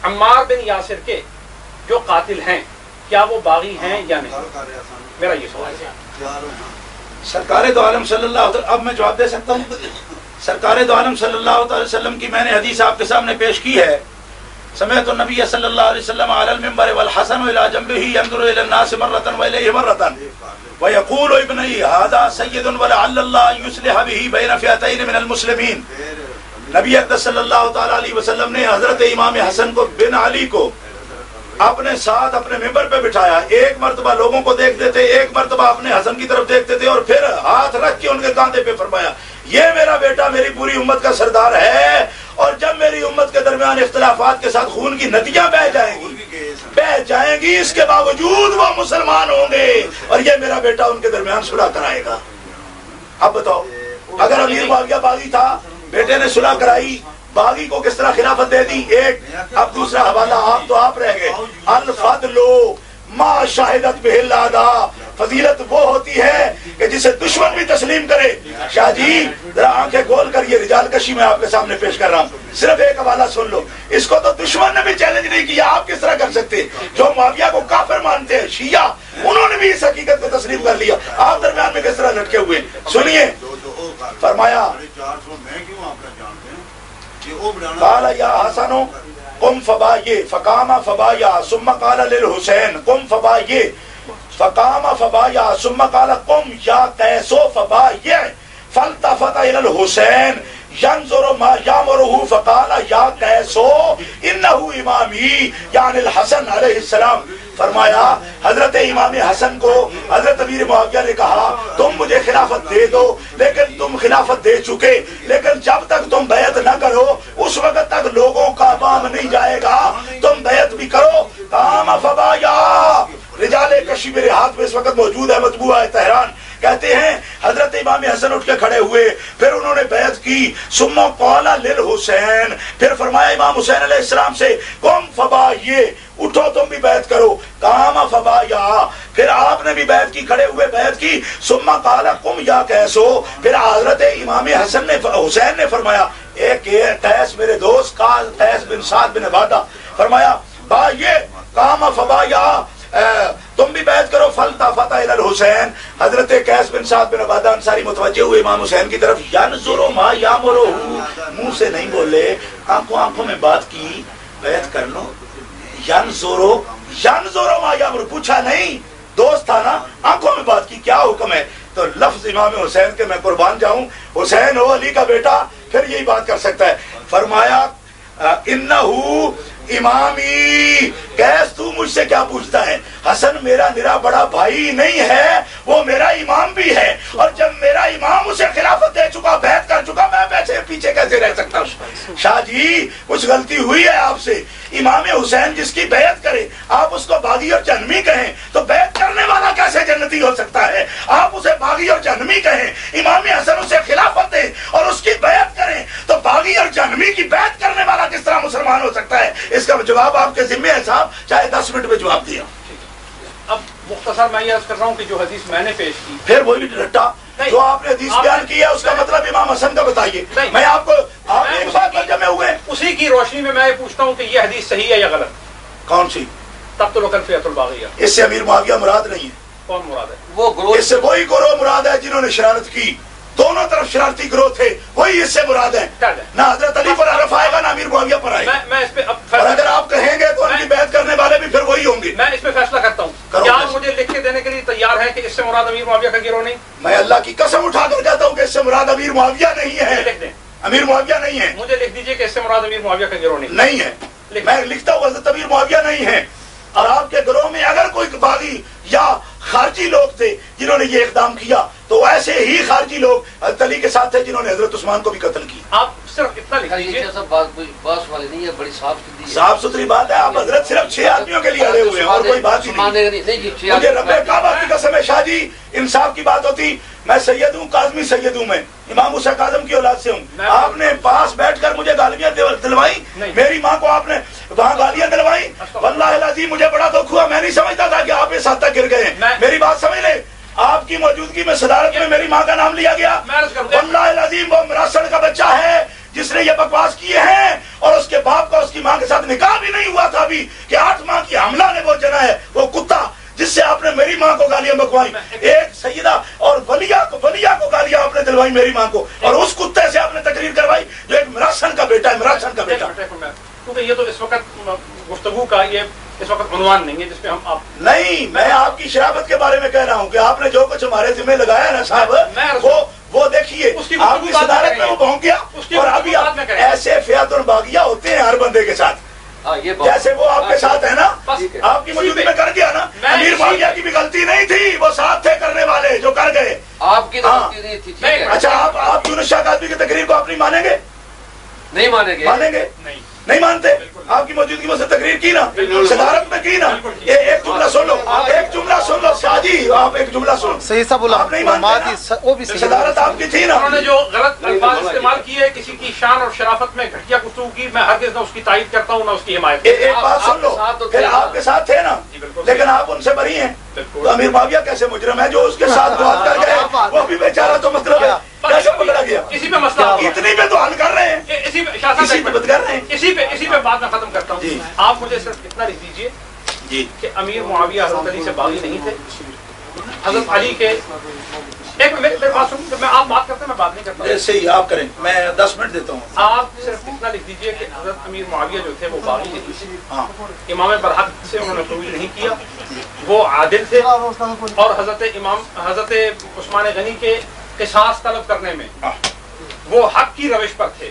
عمار بن یاسر کے جو قاتل ہیں کیا وہ باغی ہیں یا نہیں؟ میرا یہ سوال ہے. سرکار دو عالم صلی اللہ علیہ وسلم، اب میں جواب دے سکتا ہوں. سرکار دو عالم صلی اللہ علیہ وسلم کی میں نے حدیث آپ کے سامنے پیش کی ہے. سمعت النبی صلی اللہ علیہ وسلم علی المنبر والحسن الى جنبه ينظر الى الناس مرة واليه مرة ويقول ابني هذا سید ولعل الله يصلح به بين فئتين من المسلمین. نبی اقدس صلی اللہ تعالی علیہ وسلم نے حضرت امام حسن کو بن علی کو اپنے ساتھ اپنے ممبر پہ بٹھایا. ایک مرتبہ لوگوں کو دیکھتے تھے، ایک مرتبہ اپنے حسن کی طرف دیکھتے تھے، اور پھر ہاتھ رکھ کے ان کے کاندھے پہ فرمایا یہ میرا بیٹا میری پوری امت کا سردار ہے، اور جب میری امت کے درمیان اختلافات کے ساتھ خون کی ندیاں بہہ جائیں گی اس کے باوجود وہ مسلمان ہوں گے، اور یہ میرا بیٹا ان کے درمیان صلح کرائے گا. اب بتاؤ، اگر امیر معاویہ باغی تھا، بیٹے نے صلح کرائی، باغی کو کس طرح خلافت دے دی؟ ایک. اب دوسرا حوالہ آپ رہ گئے. الفضل ما شاہدت بہ الاعداء، فضیلت وہ ہوتی ہے کہ جسے دشمن بھی تسلیم کرے. شاہ جی ذرا آنکھیں کھول کر یہ رجال کشی میں آپ کے سامنے پیش کر رہا ہوں، صرف ایک حوالہ سن لو. اس کو تو دشمن نے بھی چیلنج نہیں کیا، آپ کس طرح کر سکتے؟ جو معاویہ کو کافر مانتے ہیں شیعہ، انہوں نے بھی اس حقیقت کو تسلیم کر لیا، آپ درمیان میں کس طرح لٹکے ہوئے؟ سنیے، فرمایا قال یا حسن قم فبایع فقام فبایع ثم قال للحسین قم فبایع فقام فبایع ثم قال قم یا قیس فبایع فالتفت الى الحسین ينظر ما یامرہ فقال یا قیس انہ امامی یعنی الحسن علیہ السلام. فرمایا حضرت امام حسن کو حضرت امیر معاویہ نے کہا تم مجھے خلافت دے دو، لیکن تم خلافت دے چکے، لیکن جب تک تم بیعت نہ کرو اس وقت تک لوگوں کا بام نہیں جائے گا، تم بیعت بھی کرو. قام فبایع، رجال کشی میرے ہاتھ میں اس وقت موجود ہے، مطبوعہ ہے تہران. کہتے ہیں حضرت امام حسن اٹھ کے کھڑے ہوئے، پھر انہوں نے بیعت کی. ثم قال للحسین، پھر فرمایا امام حسین علیہ السلام سے قم فبایع، اٹھو تم بھی بیعت کرو. قام فبایع، پھر آپ نے بھی بیعت کی، کھڑے ہوئے بیعت کی. ثم قال قم یا قیسو، پھر حضرت امام حسین نے فرمایا ایک قیس میرے دوست قیس بن سعد بن عبادہ، فرمایا بایع قام فبایع، تم بھی بیعت کرو. فالتفت الى الحسین، حضرت قیس بن سعد بن عبادہ انصاری متوجہ ہوئے امام حسین کی طرف. ینظر ما یامرہ، منہ سے نہیں بولے، آنکھوں میں بات کی، بیعت کر لو. ینظر ما یامرہ، پوچھا نہیں، دوست تھا نا، آنکھوں میں بات کی، کیا حکم ہے؟ تو لفظ امام حسین کے میں قربان جاؤں، حسین ہو علی کا بیٹا، پھر یہی بات کر سکتا ہے. فرمایا انہو امامی، قیس تو مجھ سے کیا پوچھتا ہے؟ حسن میرا نرا بڑا بھائی نہیں ہے، وہ میرا امام بھی ہے، اور جب میرا امام اسے خلافت دے چکا، بیعت کر چکا، میں ویسے پیچھے کیسے رہ سکتا ہوں؟ شاہ جی کچھ غلطی ہوئی ہے آپ سے. امام حسین جس کی بیعت کرے آپ اس کو باغی اور جہنمی کہیں تو بیعت کرنے والا کیسے جنتی ہو سکتا ہے؟ آپ اسے باغی اور جہنمی کہیں، امام حسن اسے خلافت دے اور اس کی بیعت کریں تو باغی اور جہنمی کی بیعت کرنے والا کس طرح مسلمان ہو سکتا ہے؟ اس کا جواب آپ کے ذمہ ہے صاحب، چاہے 10 منٹ میں جواب دیا. اب مختصر میں یہ عرض کر رہا ہوں کہ جو حدیث میں نے پیش کی، پھر وہی رٹا جو آپ نے حدیث بیان کی ہے اس کا مطلب امام حسن کا بتائیے. میں آپ کو ایک بات پر جمع ہوئے، اسی کی روشنی میں میں یہ پوچھتا ہوں کہ یہ حدیث صحیح ہے یا غلط؟ کون سی؟ تقتل فئۃ الباغیہ، اس سے امیر معاویہ مراد نہیں ہے. کون مراد ہے؟ وہ گروہ، اس سے وہی گروہ مراد ہے جنہوں نے شرارت کی، دونوں طرف شرارتی گروہ تھے، وہی اس سے مراد ہے. نہ حضرت علی پر عرف آئے گا نہ امیر معاویہ پر آئے گا. میں اس پہ اور اگر آپ کہیں گے تو ان کی بیعت کرنے والے بھی پھر وہی ہوں گے. میں اس پہ فیصلہ کرتا ہوں. کیا آپ مجھے لکھ کے دینے کے لیے تیار ہیں کہ اس سے مراد امیر معاویہ کا گروہ نہیں؟ میں اللہ کی قسم اٹھا کر کہتا ہوں کہ اس سے مراد امیر معاویہ نہیں ہے. لکھ دیں، امیر معاویہ نہیں ہے. مجھے لکھ دیجئے کہ اس سے مراد امیر معاویہ کا گروہ نہیں ہے. میں لکھتا ہوں حضرت امیر معاویہ نہیں ہے. اور آپ کے گروہ میں اگر کوئی باغی یا خارجی لوگ تھے جنہوں نے یہ اقدام کیا تو ایسے ہی خارجی لوگ حضرت علی کے ساتھ تھے جنہوں نے حضرت عثمان کو بھی قتل کیا. آپ صرف اتنا لکھ دیجیے. بات والی نہیں ہے، بڑی صاف ستھری بات ہے. آپ حضرت صرف 6 آدمیوں کے لیے اڑے ہوئے ہیں اور کوئی بات ہی نہیں. مجھے رب کعبہ کی قسم ہے شاہ جی، انصاف کی بات ہوتی. میں سید ہوں، کاظمی سید ہوں، میں امام موسیٰ کاظم کی اولاد سے ہوں. آپ نے پاس بیٹھ کر مجھے گالیاں دلوائی، میری ماں کو آپ نے وہاں گالیاں دلوائی. واللہ العظیم مجھے بڑا دکھ ہوا، میں نہیں سمجھتا تھا کہ آپ اس حد تک گر گئے ہیں. میری بات سمجھ لیں، آپ کی موجودگی میں صدارت میں میری ماں کا نام لیا گیا. واللہ العظیم وہ مراسل کا بچہ ہے جس نے یہ بکواس کیے ہیں اور گالیاں بکوائی, ایک سیدہ اور ولیہ کو گالیاں آپ نے دلوائی میری ماں کو, اور اس کتے سے آپ نے تقریر کروائی جو ایک مراسن کا بیٹا ہے, مراسن کا بیٹا. کیونکہ یہ تو اس وقت گفتگو کا یہ اس وقت عنوان نہیں ہے جس پہ ہم آپ نہیں, میں آپ کی شرافت کے بارے میں کہہ رہا ہوں کہ آپ نے جو کچھ ہمارے ذمہ لگایا نا صاحب, وہ دیکھیے آپ کی صدارت میں وہ پہنچ گیا, اور ابھی ایسے فیات الباغیہ ہوتے ہیں ہر بندے کے ساتھ, جیسے وہ آپ کے ساتھ ہے نا, آپ کی موجودگی میں کر گیا نا. امیر معاویہ کی بھی غلطی نہیں تھی, وہ ساتھ تھے کرنے والے جو کر گئے. آپ کی غلطی نہیں تھی. اچھا آپ یونس شاہ قاضی کی تقریر کو آپ نہیں مانیں گے؟ نہیں مانیں گے. مانیں گے؟ نہیں مانتے. آپ کی موجودگی میں سے تقریر کی نا, صدارت میں کی نا. ایک جملہ سن لو, ایک جملہ سن لو شاہ جی, آپ ایک جملہ سنو. صحیح صاحب بولا, آپ نہیں مانتے, وہ بھی صدارت آپ کی تھی نا. انہوں نے جو غلط الفاظ استعمال کیے کسی کی شان اور شرافت میں گھٹیا گفتگو کی, میں ہرگز نہ اس کی تائید کرتا ہوں نہ اس کی حمایت. ایک بات سن لو, پھر آپ کے ساتھ تھے نا, لیکن آپ ان سے بری ہیں. تو امیر معاویہ کیسے مجرم ہے جو اس کے ساتھ بات کر گئے, وہ بھی بیچارہ تو مطلب ہے کیسے پکڑا گیا؟ اسی پہ مسئلہ اتنی پہ تو حل کر رہے ہیں, اسی پہ بات میں ختم کرتا ہوں. آپ مجھے صرف اتنا لکھ دیجئے جی کہ امیر معاویہ حضرت علی سے باغی نہیں تھے. حضرت علی کے ایک میری بات سن, میں آپ بات کرتے ہیں, میں بات نہیں کرتا. ایسے ہی آپ کریں, میں 10 منٹ دیتا ہوں. آپ صرف اتنا لکھ دیجئے کہ حضرت امیر معاویہ جو تھے وہ باغی نہیں تھے, امام برحق سے انہوں نے قبول نہیں کیا, وہ عادل تھے, اور حضرت عثمان غنی کے قصاص طلب کرنے میں وہ حق کی روش پر تھے,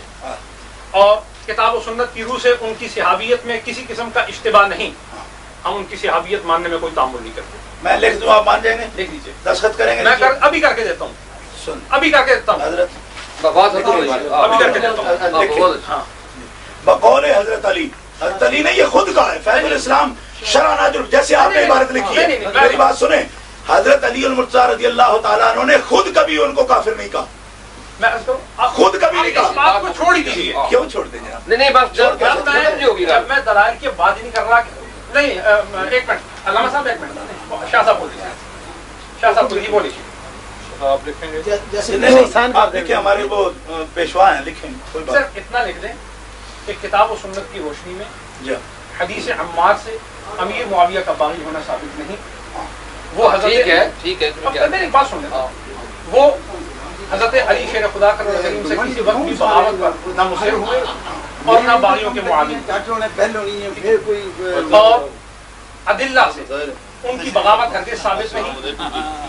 اور کتاب و سنت کی روح سے ان کی صحابیت میں کسی قسم کا اشتباہ نہیں. ہم ان کی صحابیت ماننے میں کوئی تعامل نہیں کرتے. میں لکھ دوں, آپ مان جائیں گے؟ لکھ دیجیے, دستخط کریں گے. میں ابھی کر کے دیتا ہوں, سن ابھی کر کے دیتا ہوں حضرت, ابھی کر کے دیتا ہوں. بقول حضرت علی, حضرت علی نے یہ خود کہا ہے, فیض الاسلام شرح ناجر, جیسے آپ نے عبارت لکھی ہے, میری بات سنیں. حضرت علی المرتضیٰ رضی اللہ تعالیٰ عنہ نے خود کبھی ان کو کافر نہیں کہا, خود کبھی نہیں کہا. بات کو چھوڑ ہی دیجیے. کیوں چھوڑ دیں جناب؟ نہیں بس میں دلائل کی بات ہی نہیں کر رہا. نہیں ایک منٹ علامہ صاحب, ایک منٹ, شاہ صاحب بولیے, شاہ صاحب بولیے. آپ لکھیں گے آپ لکھیں, ہمارے وہ پیشوا ہیں, لکھیں. صرف اتنا لکھ دیں کہ کتاب و سنت کی روشنی میں حدیث عمار سے امیر معاویہ کا باغی ہونا ثابت نہیں. وہ حضرت, ٹھیک ہے, میری بات سن لیں, وہ حضرت علی شیر خدا کا کریم سے کسی وقت بھی بغاوت پر نہ مصر ہوئے اور نہ باغیوں کے معاون, اور ادلہ سے ان کی بغاوت کر کے ثابت نہیں.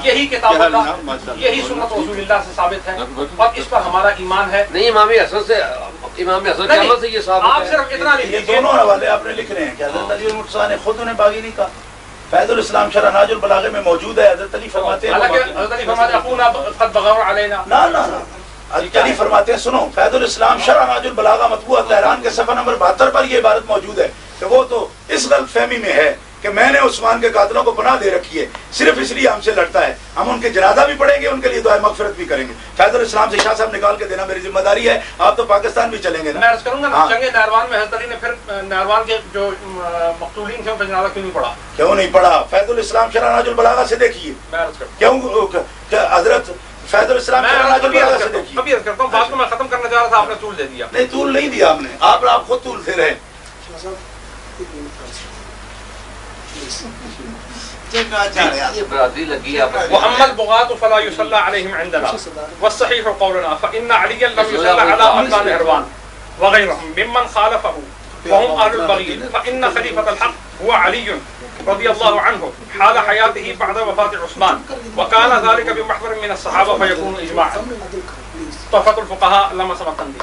یہی کتاب اللہ, یہی سنت رسول اللہ سے ثابت ہے, اور اس پر ہمارا ایمان ہے. نہیں امام حسن سے یہ ثابت ہے. آپ صرف اتنا لکھ یہ لیجیے. دونوں حوالے آپ نے لکھ رہے ہیں کہ حضرت علی المرتضیٰ نے خود انہیں باغی نہیں کہا. فیض الاسلام شرح ناج البلاغہ میں موجود ہے, حضرت علی فرماتے ہیں, حضرت علی فرماتے ہیں اخونا قد بغوا علینا. نا حضرت علی فرماتے ہیں, سنو, فیض الاسلام شرح ناج البلاغہ مطبوع تہران کے صفحہ نمبر 72 پر یہ عبارت موجود ہے کہ وہ تو اس غلط فہمی میں ہے کہ میں نے عثمان کے قاتلوں کو پناہ دے رکھی ہے, صرف اس لیے ہم سے لڑتا ہے, ہم ان کے جنازہ بھی پڑھیں گے, ان کے لیے دعائے مغفرت بھی کریں گے. فیض الاسلام سے شاہ صاحب نکال کے دینا میری ذمہ داری ہے. آپ تو پاکستان بھی چلیں گے نا. میں عرض کروں گا جنگ نہروان میں حضرت علی نے پھر نہروان کے جو مقتولین تھے ان کا جنازہ کیوں نہیں پڑھا؟ کیوں نہیں پڑھا؟ فیض الاسلام شرح ناج البلاغہ سے دیکھیے. میں عرض کرتا کیوں حضرت فیض الاسلام شرح ناج البلاغہ سے دیکھیے. ابھی عرض کرتا ہوں, بات کو میں ختم کرنا چاہ رہا تھا, آپ نے طول دے دیا. نہیں, طول نہیں دیا آپ نے, آپ خود طول دے رہے. محمد بغاة فلا يصلى عليهم عندنا والصحيح قولنا فإن عليا لم يصلى على أبناء نهروان وغيرهم ممن خالفه وهم أهل البغي فإن خليفة الحق هو علي رضي الله عنه حال حياته بعد وفاة عثمان وكان ذلك بمحضر من الصحابة فيكون إجماعا. تحفة الفقهاء علامہ سمرقندی.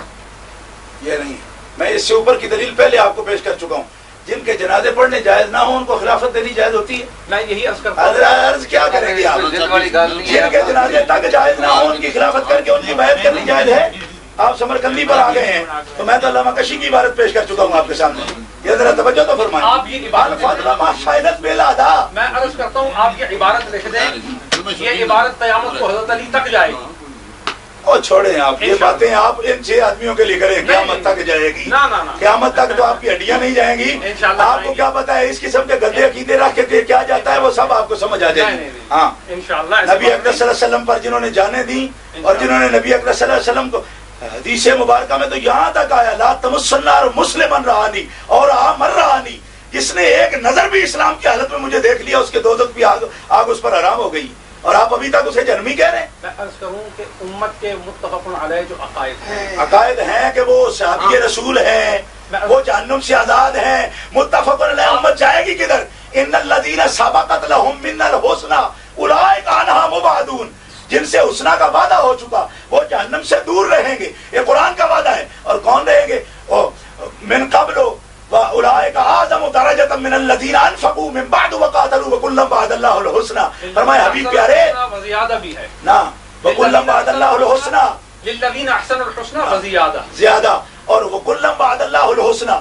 یہ نہیں, میں اس سے اوپر کی دلیل پہلے آپ کو پیش کر چکا ہوں. جن کے جنازے پڑھنے جائز نہ ہو ان کو خلافت دینی جائز ہوتی ہے. میں یہی عرض کرتا ہوں, عرض کیا کریں گے آپ؟ جن کے جنازے تک جائز نہ ہو ان کی خلافت کر کے ان کی بیعت کرنی جائز ہے. آپ سمرقندی پر آ گئے ہیں تو میں تو علامہ کشی کی عبارت پیش کر چکا ہوں آپ کے سامنے. یہ ذرا توجہ تو فرمائیں. آپ یہ عبارت میں عرض کرتا ہوں, آپ یہ عبارت لکھ دیں, یہ عبارت قیامت کو حضرت علی تک جائے گی. اور چھوڑیں آپ یہ باتیں, آپ ان 6 آدمیوں کے لیے کریں, قیامت تک جائے گی. قیامت تک تو آپ کی ہڈیاں نہیں جائیں گی. آپ کو کیا پتا ہے اس قسم کے گندے عقیدے رکھ کے کیا جاتا ہے, وہ سب آپ کو سمجھ آ جائے گی. ہاں, نبی اکرم صلی اللہ علیہ وسلم پر جنہوں نے جانیں دی اور جنہوں نے نبی اکرم صلی اللہ علیہ وسلم کو, حدیث مبارکہ میں تو یہاں تک آیا لا تمس النار مسلمن رہانی اور مر رہانی, جس نے ایک نظر بھی اسلام کی حالت میں مجھے دیکھ لیا اس کے دوزخ کی آگ اس پر حرام ہو گئی، اور آپ ابھی تک اسے جہنمی کہہ رہے ہیں۔ میں عرض کروں کہ امت کے متفق علیہ جو عقائد ہیں کہ وہ صحابی رسول ہیں، وہ جہنم سے آزاد ہیں، متفق علیہ امت جائے گی کدھر؟ ان الذین سبقت لهم منا الحسنى اولئک عنہا مبعدون، جن سے حسنہ کا وعدہ ہو چکا وہ جہنم سے دور رہیں گے، یہ قرآن کا وعدہ ہے۔ اور کون رہیں گے؟ من قبل واولئک اعظم درجۃ من الذین انفقوا من بعد وقاتلوا وکلا وعد اللہ الحسنى۔ فرمایا حبیب پیارے وزیادہ بھی ہے نا، وکلا وعد اللہ الحسنى للذین احسنوا الحسنى وزیادہ، زیادہ، اور وکلا وعد اللہ الحسنى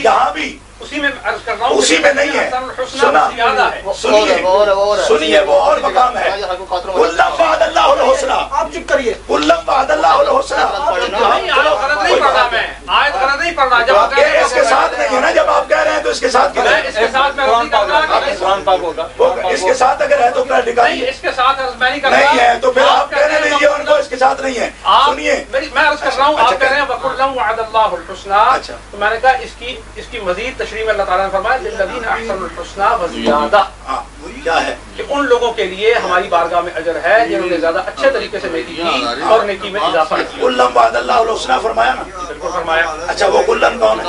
یہاں بھی اسی میں عرض کر رہا ہوں، اسی میں نہیں ہے، سنا زیادہ ہے، سنیے وہ اور مقام ہے، کلم وعد اللہ الحسنى۔ آپ چپ کریے، کلم وعد اللہ الحسنى۔ نہیں آیت غلط نہیں پڑھ رہا، میں آیت غلط نہیں پڑھ رہا، جب آپ یہ اس کے ساتھ نہیں ہے نا، جب آپ کہہ رہے ہیں تو اس کے ساتھ میں اس کے ساتھ میں نہیں کر رہا، اس کے ساتھ اگر ہے تو پھر نہیں نکالیے، اس کے ساتھ عرض میں نہیں کر رہا، نہیں ہے تو پھر آپ کہنے دیجیے ان کو اس کے ساتھ نہیں ہے۔ سنیے میں عرض کر رہا ہوں، آپ کہہ رہے ہیں وَكُلًّا وَعَدَ اللَّهُ الْحُسْنَى، تو میں نے کہا اس کی مزید تشریح میں اللہ تعالیٰ نے فرمایا لِلَّذِينَ أَحْسَنُوا الْحُسْنَى وَزِيَادَةٌ، کیا ہے کہ ان لوگوں کے لیے ہماری بارگاہ میں اجر ہے جنہوں نے زیادہ اچھے طریقے سے نیکی کی اور نیکی میں اضافہ کیا۔ کلم وعد اللہ الحسنى فرمایا نا، بالکل فرمایا۔ اچھا وہ کلن کون ہے؟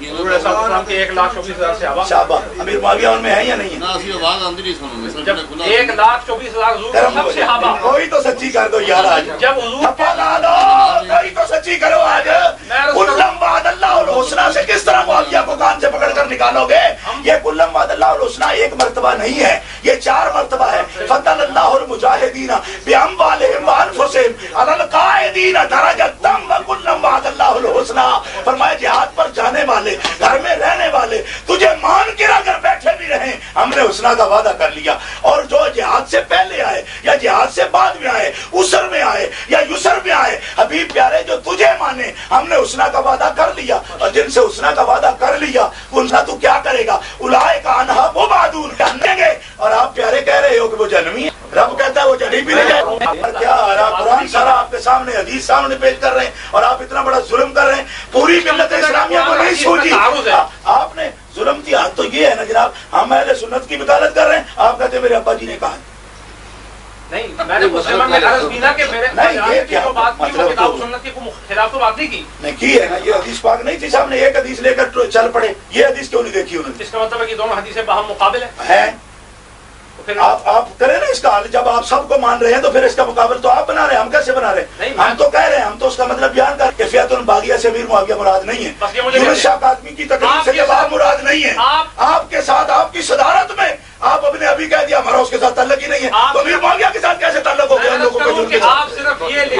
حضور علیہ السلام کے 1,24,000 صحابہ، صحابہ امیر معاویہ ان میں ہے یا نہیں ہے؟ جب 1,24,000 حضور کے سب صحابہ، کوئی تو سچی کر دو یار آج، جب حضور تھپا لا دو، کوئی تو سچی کرو آج۔ کلم وعد اللہ الحسنى سے کس طرح معاویہ کو کان سے پکڑ کر نکالو گے؟ یہ کلم وعد اللہ الحسنى ایک مرتبہ نہیں ہے، یہ 4 مرتبہ ہے۔ فضل اللہ المجاہدین باموالہم وانفسہم علی القاعدین درجۃ وکلم وعد اللہ الحسنى۔ فرمایا جہاد پر جانے والے، گھر میں رہنے والے، تجھے مان کے اگر بیٹھے بھی رہیں ہم نے حسنہ کا وعدہ کر لیا، اور جو جہاد سے پہلے آئے یا جہاد سے بعد میں آئے، اسر میں آئے یا یسر میں آئے، حبیب پیارے جو تجھے مانے ہم نے حسنہ کا وعدہ کر لیا، اور جن سے حسنہ کا وعدہ کر لیا انہا تو کیا کرے گا؟ اولئک عنہا مبعدون، جانیں گے، اور آپ پیارے کہہ رہے ہو کہ وہ جہنمی ہے، رب کہتا ہے وہ جہنم بھی نہیں جائے۔ کیا قرآن سارا آپ کے سامنے، حدیث سامنے پیش کر رہے ہیں، اور آپ اتنا بڑا ظلم کر رہے ہیں، پوری ملت اسلامیہ کو نہیں سوچی۔ آپ نے ظلم کی حد تو یہ ہے نا جناب، ہم اہل سنت کی وکالت کر رہے ہیں، آپ کہتے ہیں میرے ابا جی نے کہا نہیں، میں نے مسلمان میں عرض کی نا کہ میرے جو بات کی وہ کتاب و سنت کے خلاف تو بات نہیں کی، نہیں کی ہے نا، یہ حدیث پاک نہیں تھی سامنے، ایک حدیث لے کر چل پڑے، یہ حدیث کیوں نہیں دیکھی انہوں نے؟ اس کا مطلب ہے کہ دونوں حدیثیں باہم مقابل ہیں۔ آپ کریں نا اس کا حل، جب آپ سب کو مان رہے ہیں تو پھر اس کا مقابل تو آپ بنا رہے ہیں، ہم کیسے بنا رہے ہیں؟ ہم تو کہہ رہے ہیں، ہم تو اس کا مطلب بیان کر کے فیات الباغیہ سے امیر معاویہ مراد نہیں ہے، یونس شاہ قاسمی کی تقریر سے جب آپ مراد نہیں ہے، آپ کے ساتھ آپ کی صدارت میں آپ نے ابھی کہہ دیا ہمارا اس کے ساتھ تعلق ہی نہیں ہے، تو امیر معاویہ کے ساتھ کیسے تعلق ہو گیا؟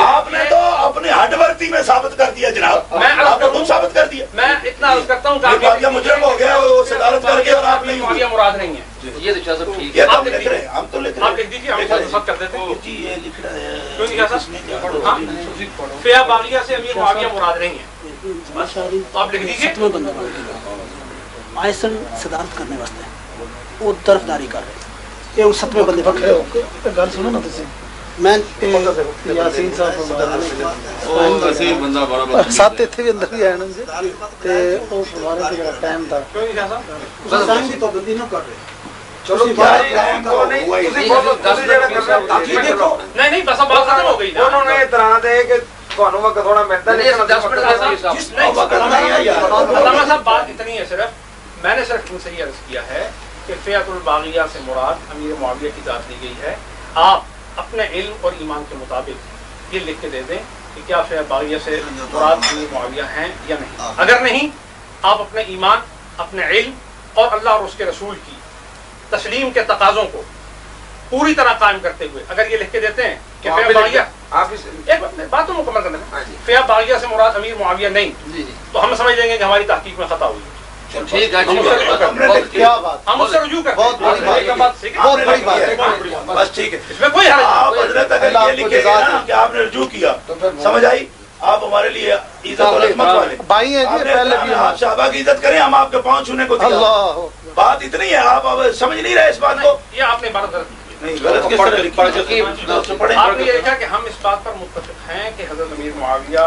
آپ نے تو اپنے ہڈ ورتی میں ثابت کر دیا جناب، آپ نے خود ثابت کر دیا۔ میں اتنا عرض کرتا ہوں کہ معاویہ مجرم ہو گیا، وہ صدارت کر گیا اور آپ نہیں معاویہ مراد نہیں ہے، یہ تو سب ٹھیک ہے، یہ تو لکھ رہے ہیں، ہم تو لکھ رہے ہیں، آپ لکھ دیجیے، ہم سب کر دیتے ہیں۔ جی یہ لکھ رہا ہے، کیوں نہیں کہا فیہ باغیہ سے امیر معاویہ مراد نہیں ہے، تو آپ لکھ دیجیے۔ آئسن صدارت کرنے واسطے وہ طرفداری کر رہے یہ اس ستویں بندے پکڑے ہو گل سنو نا تسی، میں یاسین صاحب او اسی بندہ بڑا ساتھ ایتھے بھی اندر ہی آئے نا تے او فرمانے تے جڑا ٹائم تھا کیوں نہیں کہا بس ٹائم کی پابندی نہ کر رہے، چلو نہیں نہیں بس اب بات ختم ہو گئی نا، انہوں نے اعتراض ہے کہ تھانوں وقت تھوڑا ملتا ہے، علامہ صاحب بات اتنی ہے، صرف میں نے صرف ان سے یہ عرض کیا ہے کہ فیات الباغیہ سے مراد امیر معاویہ کی ذات لی گئی ہے، آپ اپنے علم اور ایمان کے مطابق یہ لکھ کے دے دیں کہ کیا فیات باغیہ سے مراد امیر معاویہ ہیں یا نہیں، اگر نہیں آپ اپنے ایمان، اپنے علم اور اللہ اور اس کے رسول کی تسلیم کے تقاضوں کو پوری طرح قائم کرتے ہوئے اگر یہ لکھ کے دیتے ہیں کہ فیات باغیہ، ایک بات تو مکمل کر لیں، فیات باغیہ سے مراد امیر معاویہ نہیں، تو ہم سمجھ لیں گے کہ ہماری تحقیق میں خطا ہوئی ہے، ٹھیک ہے، ہم اس سے رجوع کرتے ہیں، بہت بڑی بات ہے، بس ٹھیک ہے، اس میں کوئی حرج آپ حضرت اگر یہ لکھے گا نا کہ آپ نے رجوع کیا، سمجھ آئی، آپ ہمارے لیے عزت اور عظمت والے بھائی ہیں جی، پہلے بھی آپ صحابہ کی عزت کریں، ہم آپ کے پاؤں چھونے کو تیار، بات اتنی ہے، آپ اب سمجھ نہیں رہے اس بات کو، یہ آپ نے بات غلط کی، نہیں غلط کس طرح لکھی؟ آپ نے یہ لکھا کہ ہم اس بات پر متفق ہیں کہ حضرت امیر معاویہ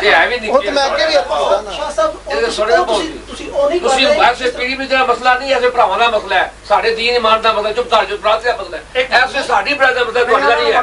ਤੇ ਐ ਵੀ ਉਹ ਤਾਂ ਮੈਂ ਅੱਗੇ ਵੀ ਆਖਦਾ ਨਾ। ਸ਼ਾਹ ਸਾਹਿਬ ਇਹ ਸੁਣਿਆ ਤੁਸੀਂ ਐਸੇ ਪੀੜੀ ਵਿੱਚ ਜਿਹੜਾ ਮਸਲਾ ਨਹੀਂ, ਐਸੇ ਭਰਾਵਾਂ ਦਾ ਮਸਲਾ ਹੈ, ਸਾਡੇ ਦੀਨ ਇਮਾਨ ਦਾ ਮਸਲਾ, ਚੁੱਪ ਕਰ ਜੋ ਬਰਾਤ ਦਾ ਮਸਲਾ ਹੈ, ਐਸੇ ਸਾਡੀ ਬਰਾਤ ਦਾ ਮਸਲਾ ਤੁਹਾਡਾ ਨਹੀਂ ਹੈ।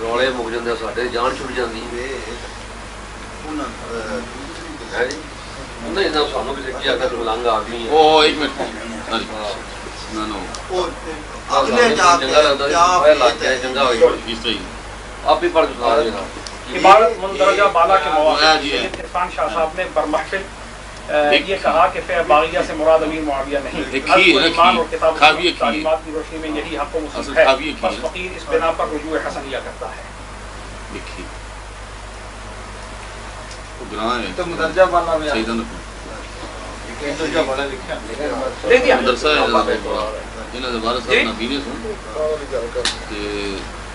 ਰੌਲੇ ਮੁੱਕ ਜਾਂਦੇ ਸਾਡੇ, ਜਾਨ ਛੁੱਟ ਜਾਂਦੀ ਹੈ ਜੀ। ਨਹੀਂ ਨਾ ਸਾਨੂੰ ਕਿਸੇ ਕੀ ਆਖਦਾ ਮਲੰਗ ਆਦਮੀ ਹੈ। ਉਹ ਇੱਕ ਮਿੰਟ ਨਾ ਨਾ اگلے جا کے چنگا لگتا ہے لگ جائے چنگا ہو اس طرح آپ ہی پڑھ سنا دیں۔ عبارت مندرجہ بالا کے مواقع سید عرفان شاہ صاحب نے برمحفل یہ کہا کہ فیع باغیہ سے مراد امیر معاویہ نہیں، ایمان اور کتاب تعلیمات کی روشنی میں یہی حق و مصب ہے، بس فقیر اس بنا پر رجوع حسنیہ کرتا ہے۔ تو مدرجہ بالا میں مدرسہ انہوں نے بارہ صاحب نبینے سن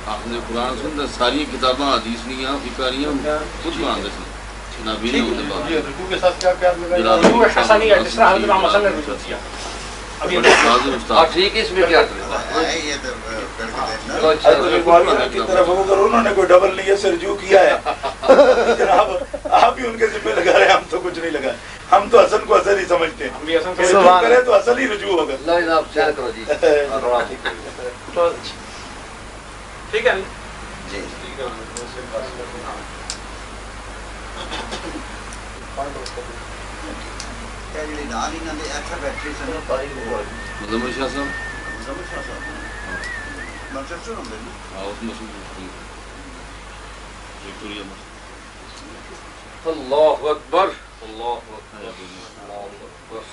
آپ نے قرآن سن ساری کتاباں حدیث نہیں ہیں فکاریاں خود قرآن دے سن نبینے ہوتے بعد رکوع کے ساتھ کیا پیار رجوع حسنیہ جس طرح حضرت امام حسن نے رجوع کیا۔ ٹھیک ہے اس میں کیا کی طرف اگر انہوں نے کوئی ڈبل نیت سے رجوع کیا ہے جناب آپ ہی ان کے ذمہ لگا رہے ہیں، ہم تو کچھ نہیں لگا، ہم تو حسن کو حسن ہی سمجھتے ہیں، رجوع کرے تو حسن ہی رجوع ہوگا۔ اللہ آپ شیئر کرو جی ٹھیک ہے جی جی نال ہی نہ دے ایسا بیٹری سے مزمل شاہ صاحب مزمل شاہ صاحب منچسٹر ہوندے نا ہاں اس مسجد وکٹوریا اللہ اکبر اللہ اکبر اللہ اکبر۔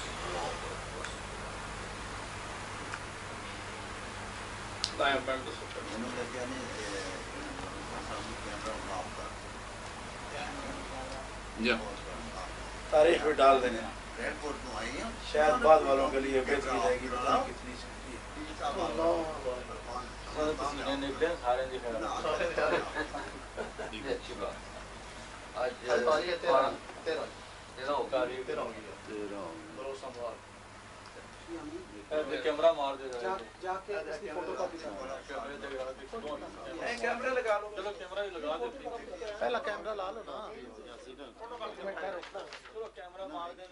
تاریخ میں ڈال دینا ایئرپورٹ میں آئی ہیں شاید بعد والوں کے لیے بہتری رہے گی، پتہ نہیں کتنی سکتی اچھی بات آج 13 کیمرہ مار دے جا کے اس کی فوٹو کاپی کیمرے لگا لو، چلو کیمرہ بھی لگا دیتے پہلا کیمرہ لا لو نا، چلو کیمرہ مار دیں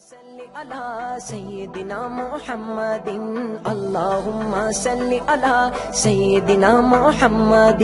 صل على سيدنا محمد اللهم صل على سيدنا محمد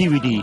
DVD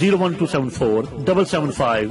01274 775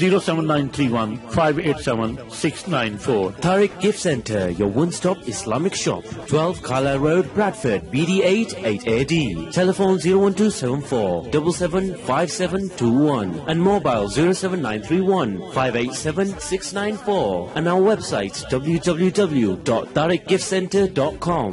07931 587 694। Tariq Gift Center, your one-stop Islamic shop, 12 Carlisle Road, Bradford, BD8 8AD. Telephone 01274 775721 and mobile 07931 587 694 and our website www.tariqgiftcenter.com.